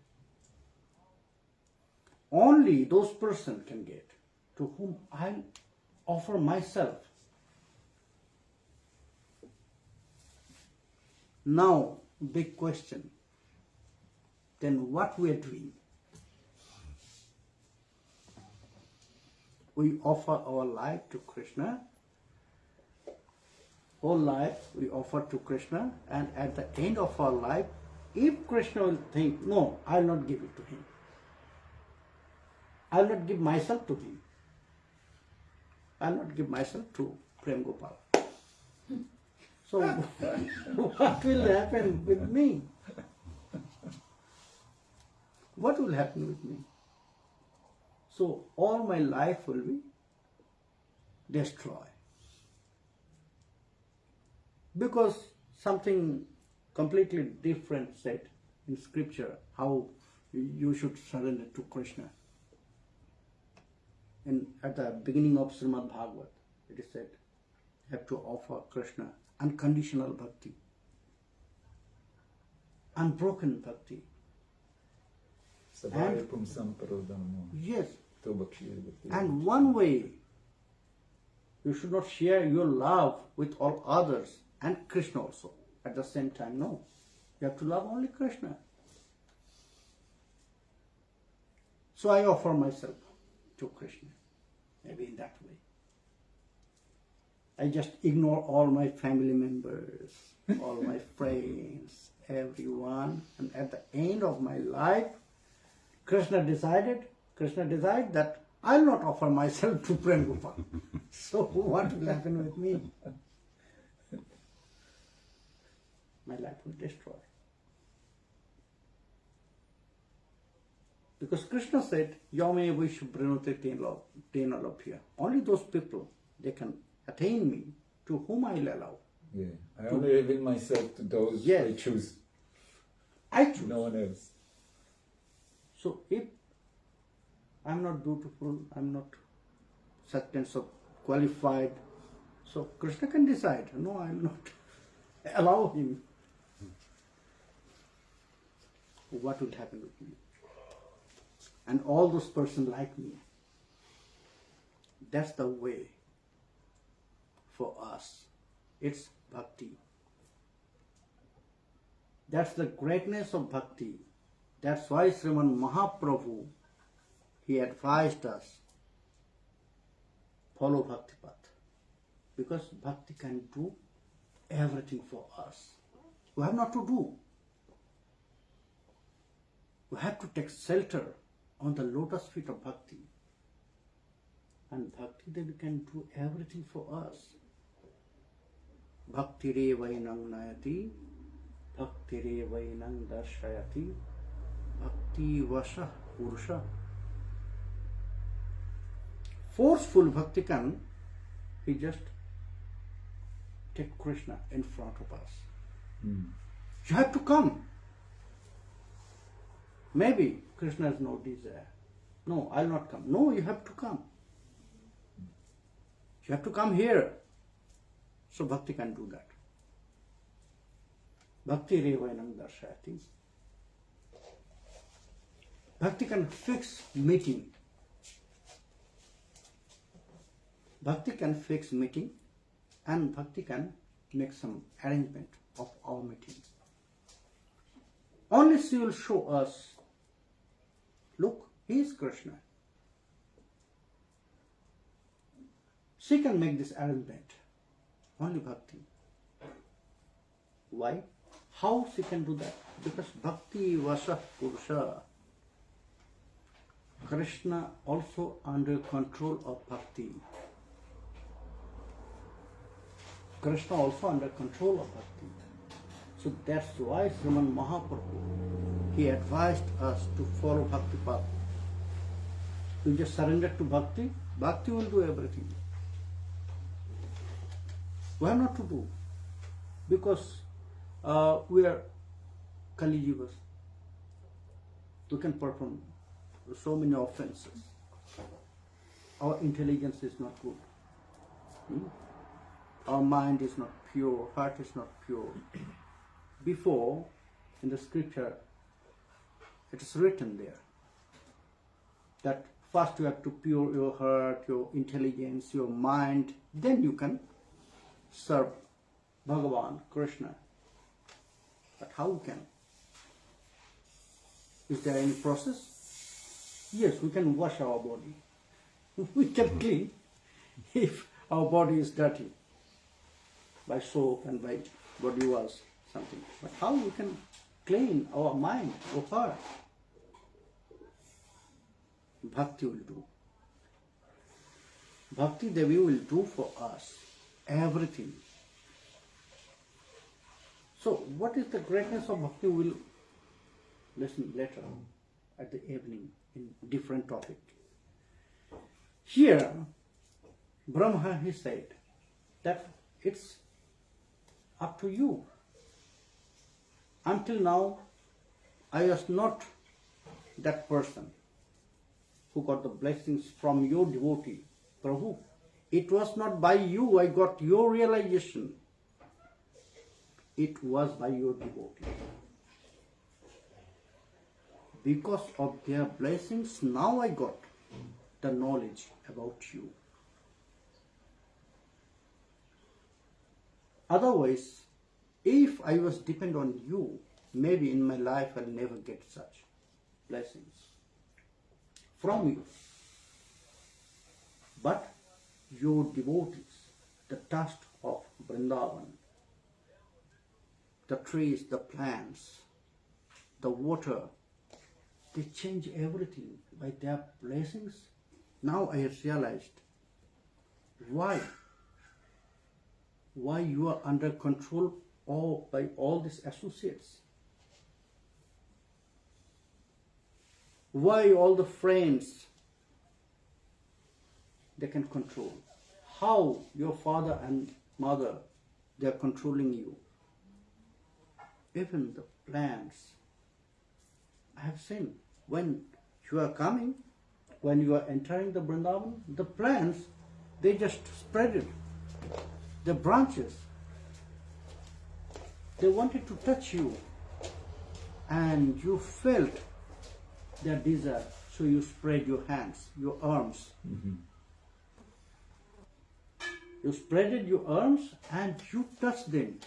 Only those persons can get to whom I offer myself. Now, big question. Then what we are doing? We offer our life to Krishna. Whole life we offer to Krishna, and at the end of our life, if Krishna will think, no, I will not give it to him. I will not give myself to him. I will not give myself to Premgopal. So, what will happen with me? What will happen with me? So, all my life will be destroyed. Because something completely different said in scripture, how you should surrender to Krishna. And at the beginning of Srimad Bhagavat, it is said, you have to offer Krishna unconditional bhakti, unbroken bhakti. Savaya pumsam parodhanamo. Yes. Tobakshir. And one way, you should not share your love with all others and Krishna also at the same time. No. You have to love only Krishna. So I offer myself to Krishna, maybe in that way. I just ignore all my family members, all my friends, everyone, and at the end of my life, Krishna decided that I'll not offer myself to Premgopal. So what will happen with me? My life will destroy. Because Krishna said, Yame Vishu Brinote Tenalabhya. Only those people, they can attain me, to whom I'll allow. Yeah. I only reveal myself to those Yes. I choose. I choose. No one else. So if I'm not beautiful, I'm not certain so qualified, so Krishna can decide, no, I'll not allow him. What will happen with me? And all those persons like me. That's the way for us. It's bhakti. That's the greatness of bhakti. That's why Sriman Mahaprabhu, he advised us, follow bhakti path. Because bhakti can do everything for us. We have not to do. We have to take shelter on the lotus feet of bhakti. And bhakti Devi can do everything for us. Bhakti re vainang nayati, bhakti re vainang darshayati, bhakti vasha purusha. Forceful bhakti can, he just take Krishna in front of us. You have to come. Maybe Krishna has no desire. No, I'll not come. No, you have to come. You have to come here. So bhakti can do that. Bhakti revainam darshayati. Bhakti can fix meeting. Bhakti can fix meeting and bhakti can make some arrangement of our meeting. Only she will show us, look, he is Krishna. She can make this arrangement. Only bhakti. Why? How she can do that? Because bhakti vasa purusha. Krishna also under control of bhakti. Krishna also under control of bhakti. So that's why Sriman Mahaprabhu, he advised us to follow bhakti path. You just surrender to bhakti, bhakti will do everything. Why not to do? Because we are Kali Jivas. We can perform so many offenses. Our intelligence is not good. Our mind is not pure, heart is not pure. Before, in the scripture, it is written there that first you have to pure your heart, your intelligence, your mind, then you can serve Bhagavan, Krishna. But how we can? Is there any process? Yes, we can wash our body. We can clean if our body is dirty by soap and by body wash, something. But how we can clean our mind, our heart? Bhakti will do. Bhakti Devi will do for us everything. So, what is the greatness of bhakti? We will listen later at the evening in different topic. Here, Brahma, he said that it's up to you. Until now, I was not that person who got the blessings from your devotee, Prabhu. It was not by you I got your realization. It was by your devotee. Because of their blessings, now I got the knowledge about you. Otherwise, if I was dependent on you, maybe in my life I'll never get such blessings from you. But your devotees, the dust of Vrindavan, the trees, the plants, the water, they change everything by their blessings. Now I have realized why you are under control by all these associates. why all the friends they can control, how your father and mother they are controlling you, even the plants. I have seen when you are coming, when you are entering the Vrindavan, the plants they just spread it, the branches. They wanted to touch you, and you felt their desire, so you spread your hands, your arms. You spreaded your arms and you touched them.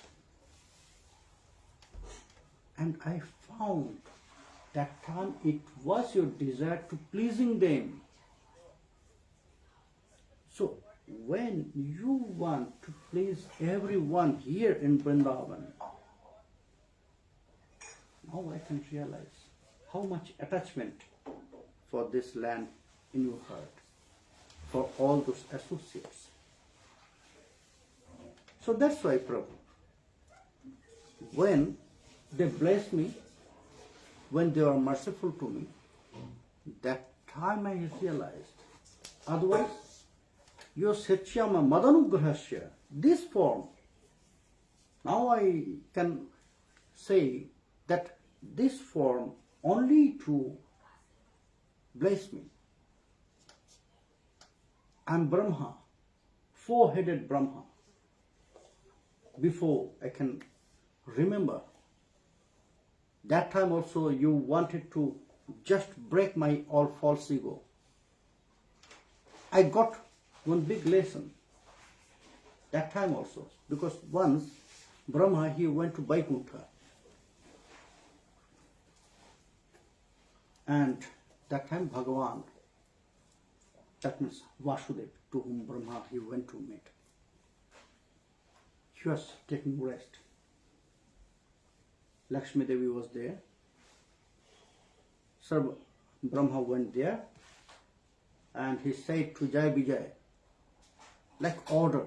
And I found that time it was your desire to pleasing them. So when you want to please everyone here in Vrindavan, now I can realize how much attachment for this land in your heart, for all those associates. So that's why, Prabhu, when they bless me, when they are merciful to me, that time I realized, otherwise, your Satyama Madanugrahasya, this form, now I can say that this form only to bless me. I'm Brahma, four-headed Brahma. Before I can remember, that time also you wanted to just break my all false ego. I got one big lesson that time also, because once Brahma, he went to Vaikuntha, and that time Bhagavan, that means Vasudev, to whom Brahma he went to meet, he was taking rest. Lakshmi Devi was there. Sir Brahma went there and he said to Jai Vijay, like order,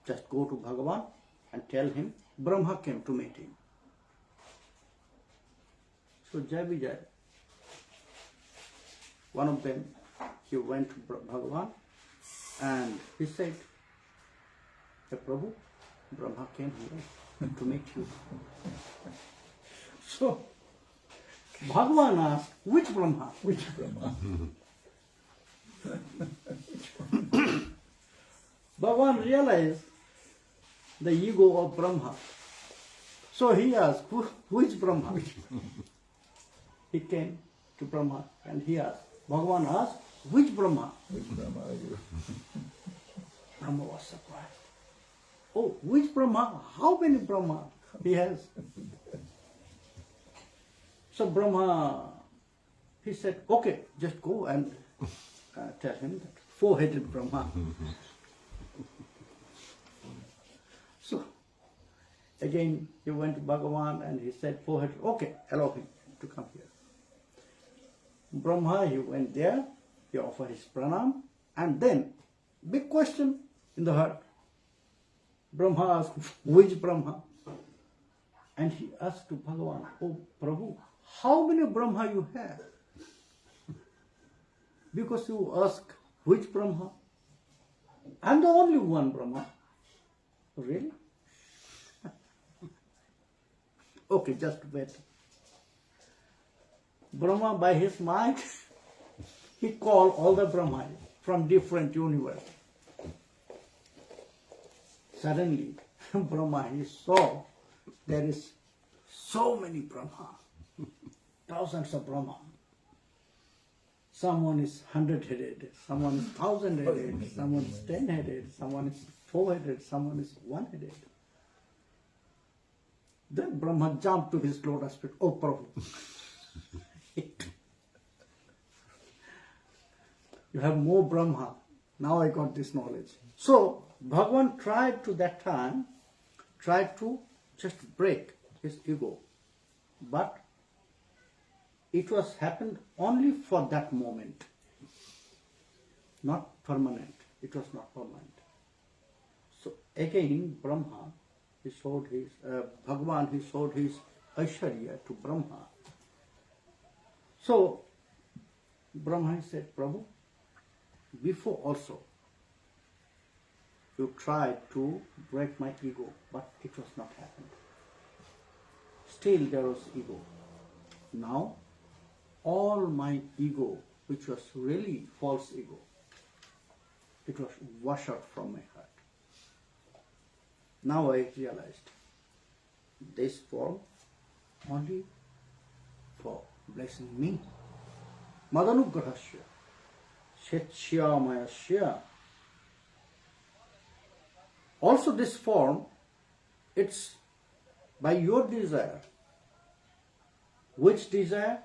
just go to Bhagavan and tell him Brahma came to meet him. So Jai Vijay, one of them, he went to Bhagavan and he said, hey Prabhu, Brahma came here to meet you. So Bhagavan asked, which Brahma? Which Brahma? Bhagavan realized the ego of Brahma. So he asked, which Brahma? He came to Brahma and he asked, Bhagavan asked, which Brahma? Which Brahma are you? Brahma was surprised. Oh, which Brahma? How many Brahma he has? So Brahma, he said, okay, just go and tell him that four-headed Brahma. So again he went to Bhagavan and he said, four-headed, okay, allow him to come here. Brahma, he went there, he offered his pranam, and then big question in the heart. Brahma asked, which Brahma? And he asked to Bhagavan, oh Prabhu, how many Brahma you have? Because you ask, which Brahma? I'm the only one Brahma. Really? Okay, just wait. Brahma, by his mind, he called all the Brahmas from different universes. Suddenly, Brahma, he saw there is so many Brahma, thousands of Brahma. Someone is 100-headed, someone is 1,000-headed, someone is 10-headed, someone is 4-headed, someone is 1-headed. Then Brahma jumped to his lotus feet. Oh Prabhu, you have more Brahma. Now I got this knowledge. So Bhagavan tried to that time, tried to just break his ego. But it was happened only for that moment. Not permanent. It was not permanent. So again Brahma, he showed his, Bhagavan, he showed his Aishwarya to Brahma. So Brahma said, Prabhu, before also you tried to break my ego, but it was not happened. Still there was ego. Now all my ego, which was really false ego, it was washed out from my heart. Now I realized this form only for blessing me. Madanugrahasya Shetshyamayasya. Also this form, it's by your desire. Which desire?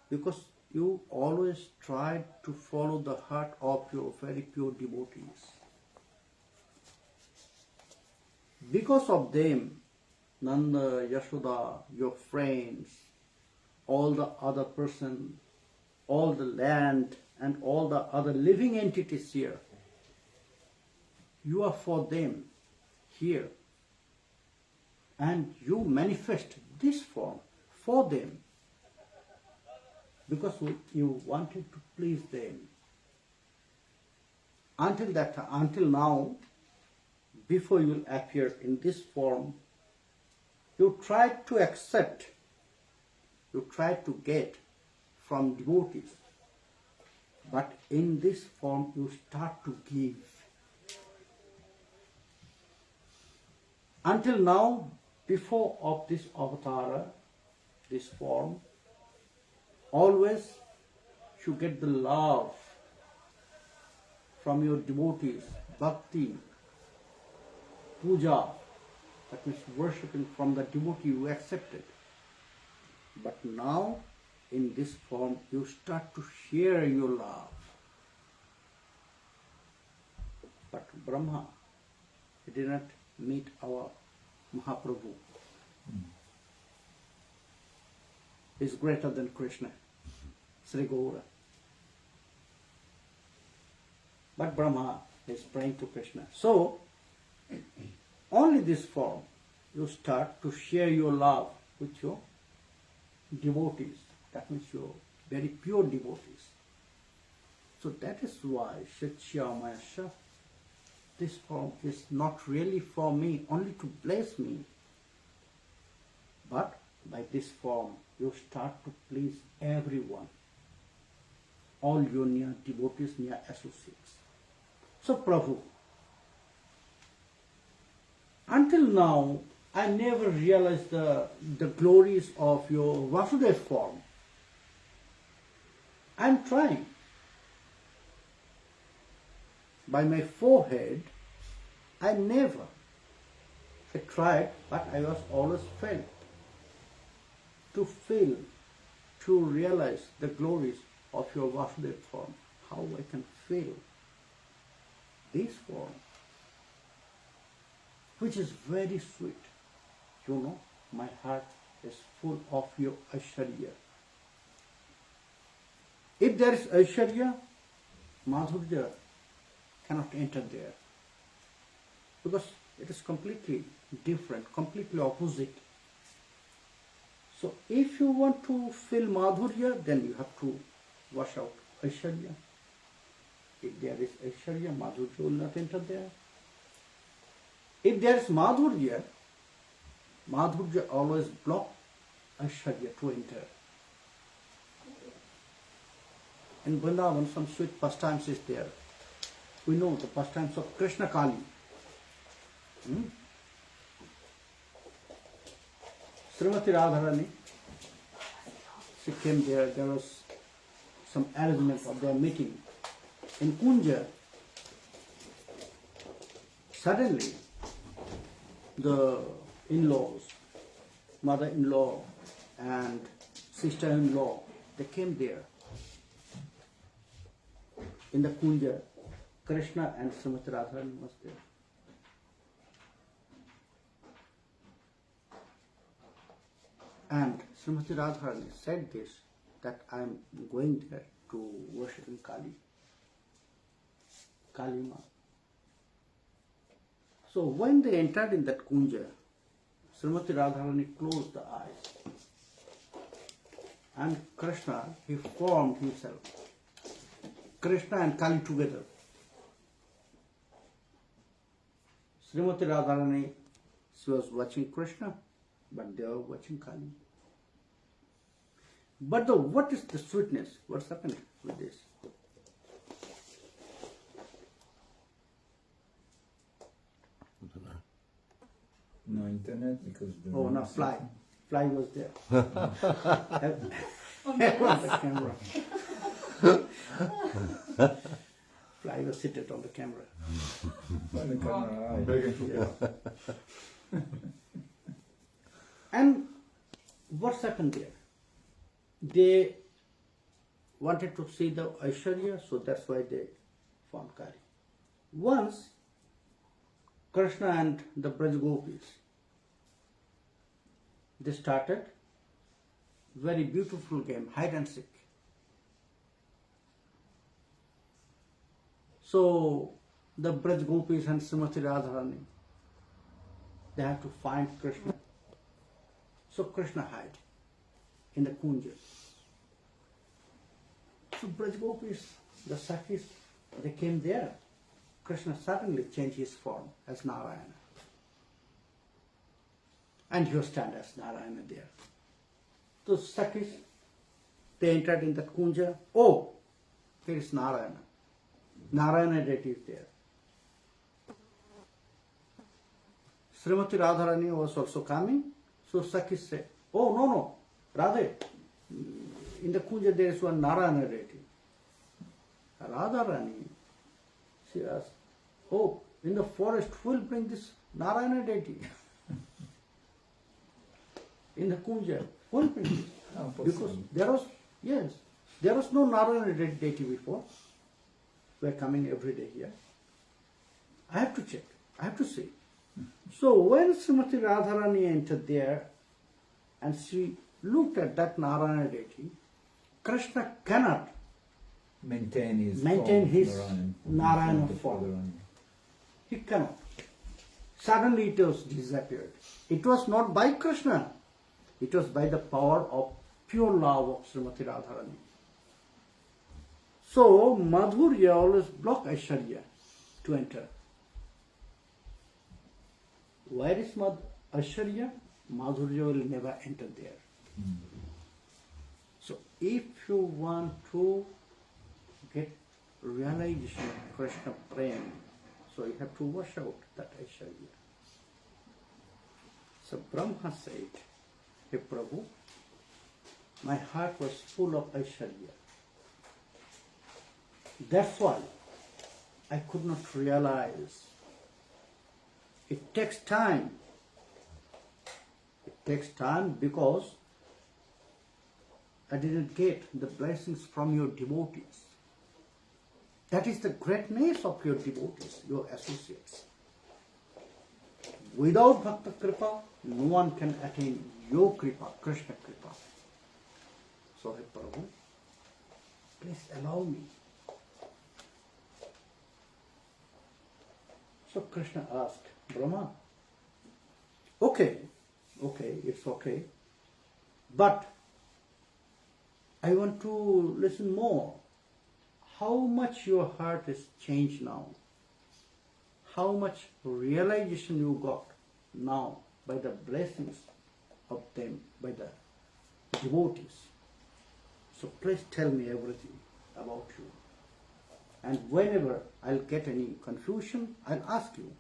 Because you always tried to follow the heart of your very pure devotees. Because of them, Nanda, Yashoda, your friends, all the other persons, all the land, and all the other living entities here, you are for them here. And you manifest this form for them because you wanted to please them. Until now, before you will appear in this form, you tried to accept, you tried to get from devotees. But in this form, you start to give. Until now, before of this avatar, this form, always you get the love from your devotees, bhakti, puja, that means worshipping from the devotee you accepted. But now, in this form, you start to share your love. But Brahma, he did not meet our Mahaprabhu. He is greater than Krishna, Sri Gaura. But Brahma is praying to Krishna. So, only this form, you start to share your love with your devotees. That means your very pure devotees. So that is why Shetshyamayasya, this form is not really for me, only to bless me. But by this form, you start to please everyone, all your near devotees, near associates. So Prabhu, until now, I never realized the glories of your Vasudeva form. I am trying. By my forehead, I tried, but I was always failed to feel, to realize the glories of your Vasudeva form. How I can feel this form, which is very sweet. You know, my heart is full of your Aishwarya. If there is Aishwarya, Madhurya cannot enter there. Because it is completely different, completely opposite. So if you want to feel Madhurya, then you have to wash out Aishwarya. If there is Aishwarya, Madhurya will not enter there. If there is Madhurya, Madhurya always block Aishwarya to enter. In Vrindavan, some sweet pastimes is there. We know the pastimes of Krishna Kali. Srimati Radharani, she came there. There was some arrangement of their meeting. In Kunja, suddenly the in-laws, mother-in-law and sister-in-law, they came there. In the Kunja, Krishna and Srimati Radharani was there. And Srimati Radharani said this, that I am going there to worship in Kali Ma. So when they entered in that Kunja, Srimati Radharani closed the eyes and Krishna, he formed himself. Krishna and Kali together. Srimati Radharani, she was watching Krishna, but they were watching Kali. But what is the sweetness? What's happening with this? No internet because the Oh, no, fly. Fly was there. On the camera. Fly was seated on the camera. On the camera, aye. Begging to Yeah. And what's happened there? They wanted to see the Aishwarya, so that's why they found Kali. Once, Krishna and the Braj Gopis, they started very beautiful game, hide and seek. So the Braj Gopis and Srimati Radharani, they have to find Krishna. So Krishna hid in the kunja. So Braj Gopis, the Sakhis, they came there. Krishna suddenly changed his form as Narayana. And he was standing as Narayana there. So Sakhis, they entered in the kunja. Oh, here is Narayana. Narayana deity is there. Srimati Radharani was also coming. So Sakhis said, oh, no, Radhe, in the kunja there is one Narayana deity. Radharani, she asked, oh, in the forest who will bring this Narayana deity? In the kunja, who will bring this? How Because possible? there was no Narayana deity before. We are coming every day here. I have to check. I have to see. So when Srimati Radharani entered there and she looked at that Narayana deity, Krishna cannot maintain his Narayana form. form. He cannot. Suddenly it was disappeared. It was not by Krishna. It was by the power of pure love of Srimati Radharani. So Madhurya always block Aishwarya to enter. Where is Aishwarya? Madhurya will never enter there. So if you want to get realization of Krishna Prem, so you have to wash out that Aishwarya. So Brahma said, Hey Prabhu, my heart was full of Aishwarya. That's why I could not realize. It takes time. It takes time because I didn't get the blessings from your devotees. That is the greatness of your devotees, your associates. Without Bhakta Kripa, no one can attain your Kripa, Krishna Kripa. So, Hey Prabhu, please allow me. So Krishna asked Brahma, okay, it's okay, but I want to listen more. How much your heart is changed now? How much realization you got now by the blessings of them, by the devotees? So please tell me everything about you. And whenever I'll get any confusion, I'll ask you.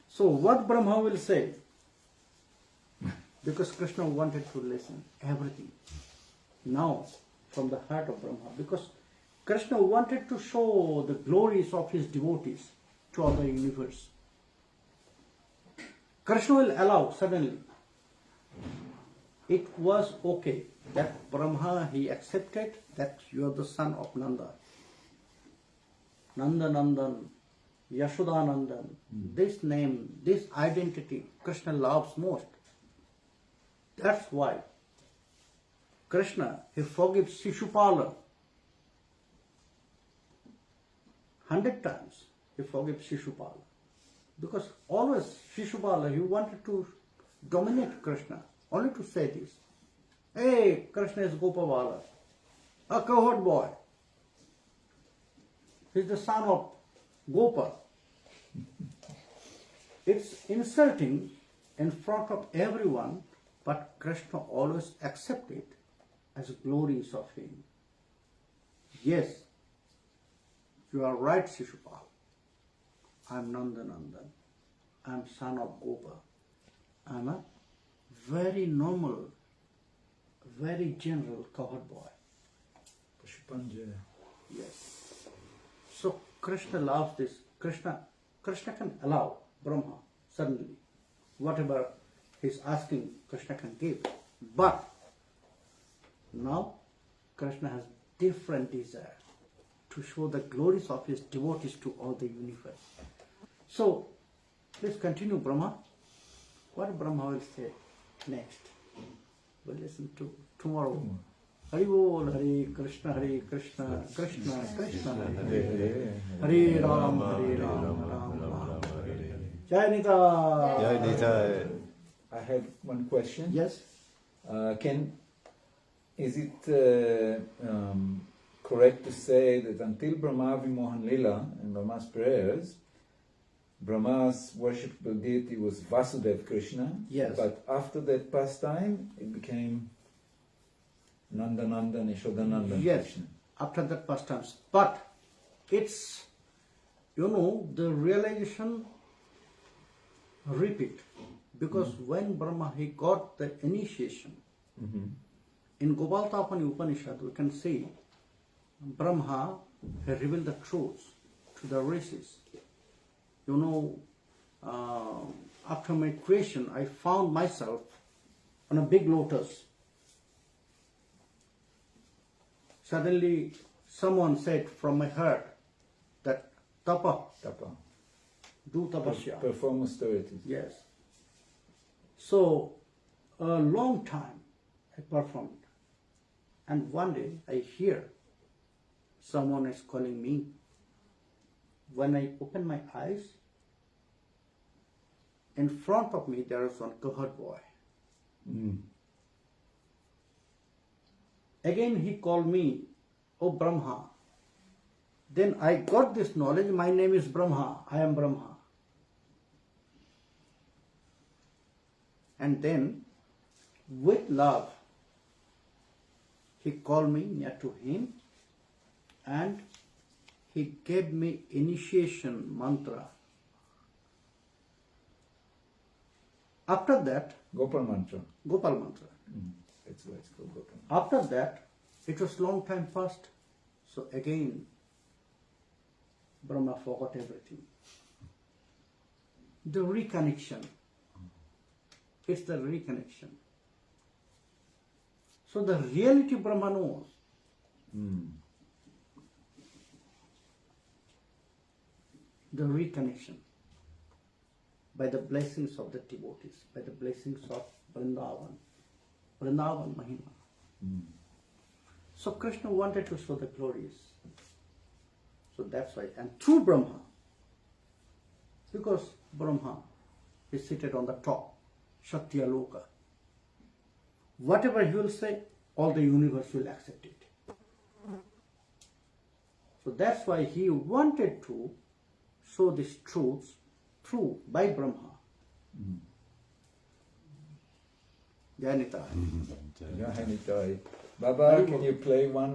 So what Brahma will say? Because Krishna wanted to listen everything. Now, from the heart of Brahma. Because Krishna wanted to show the glories of his devotees to all the universe. Krishna will allow suddenly. It was okay that Brahma, he accepted that you are the son of Nanda. Nanda Nandan, Yashoda Nandan. This name, this identity, Krishna loves most. That's why Krishna, he forgives Shishupala 100 times. He forgives Shishupala. Because always Shishupala, he wanted to dominate Krishna, only to say this. Hey, Krishna is Gopala, a cowherd boy. He's the son of Gopal. It's insulting in front of everyone, but Krishna always accepts it as glories of him. Yes, you are right, Shishupal. I am Nandanandan. I am son of Gopal. I am a very normal, very general cowherd boy. Pashupanja. Yes. So Krishna loves this. Krishna can allow Brahma suddenly. Whatever he's asking, Krishna can give. But now Krishna has different desire to show the glories of his devotees to all the universe. So please continue, Brahma. What Brahma will say next? We'll listen to tomorrow. Hari Bol, Hare Krishna, Krishna Krishna, Hare Ram, Ram Ram. Jai Nita. Jai Nita. I have one question. Yes. Is it correct to say that until Brahma Vimohan Lila and Brahma's prayers, Brahma's worshipable deity was Vasudev Krishna? Yes. But after that pastime, it became Nandananda and Yashodananda Yes, Krishna. after that pastimes. But it's, the realization repeat. Because when Brahma, he got the initiation, in Gopal-Tapani Upanishad, we can see Brahma had revealed the truths to the rishis. After my creation, I found myself on a big lotus. Suddenly, someone said from my heart that tapa, do tapasya. Perform austerities. Yes. So, a long time I performed. And one day I hear someone is calling me. When I open my eyes, in front of me there is one cowherd boy. Again he called me, oh Brahma. Then I got this knowledge, my name is Brahma, I am Brahma. And then, with love, he called me near to him and he gave me initiation mantra. After that, Gopal mantra. Gopal mantra. That's why it's called Gopal. After that, it was long time past. So again, Brahma forgot everything. The reconnection. It's the reconnection. So the reality Brahma knows. The reconnection by the blessings of the devotees, by the blessings of Vrindavan Mahima. So Krishna wanted to show the glories. So that's why, and through Brahma, because Brahma is seated on the top, Shaktiya Loka. Whatever he will say, all the universe will accept it. So that's why he wanted to show these truths through, by Brahma. Jai Nitai. Jai Nitai. Baba, can you play one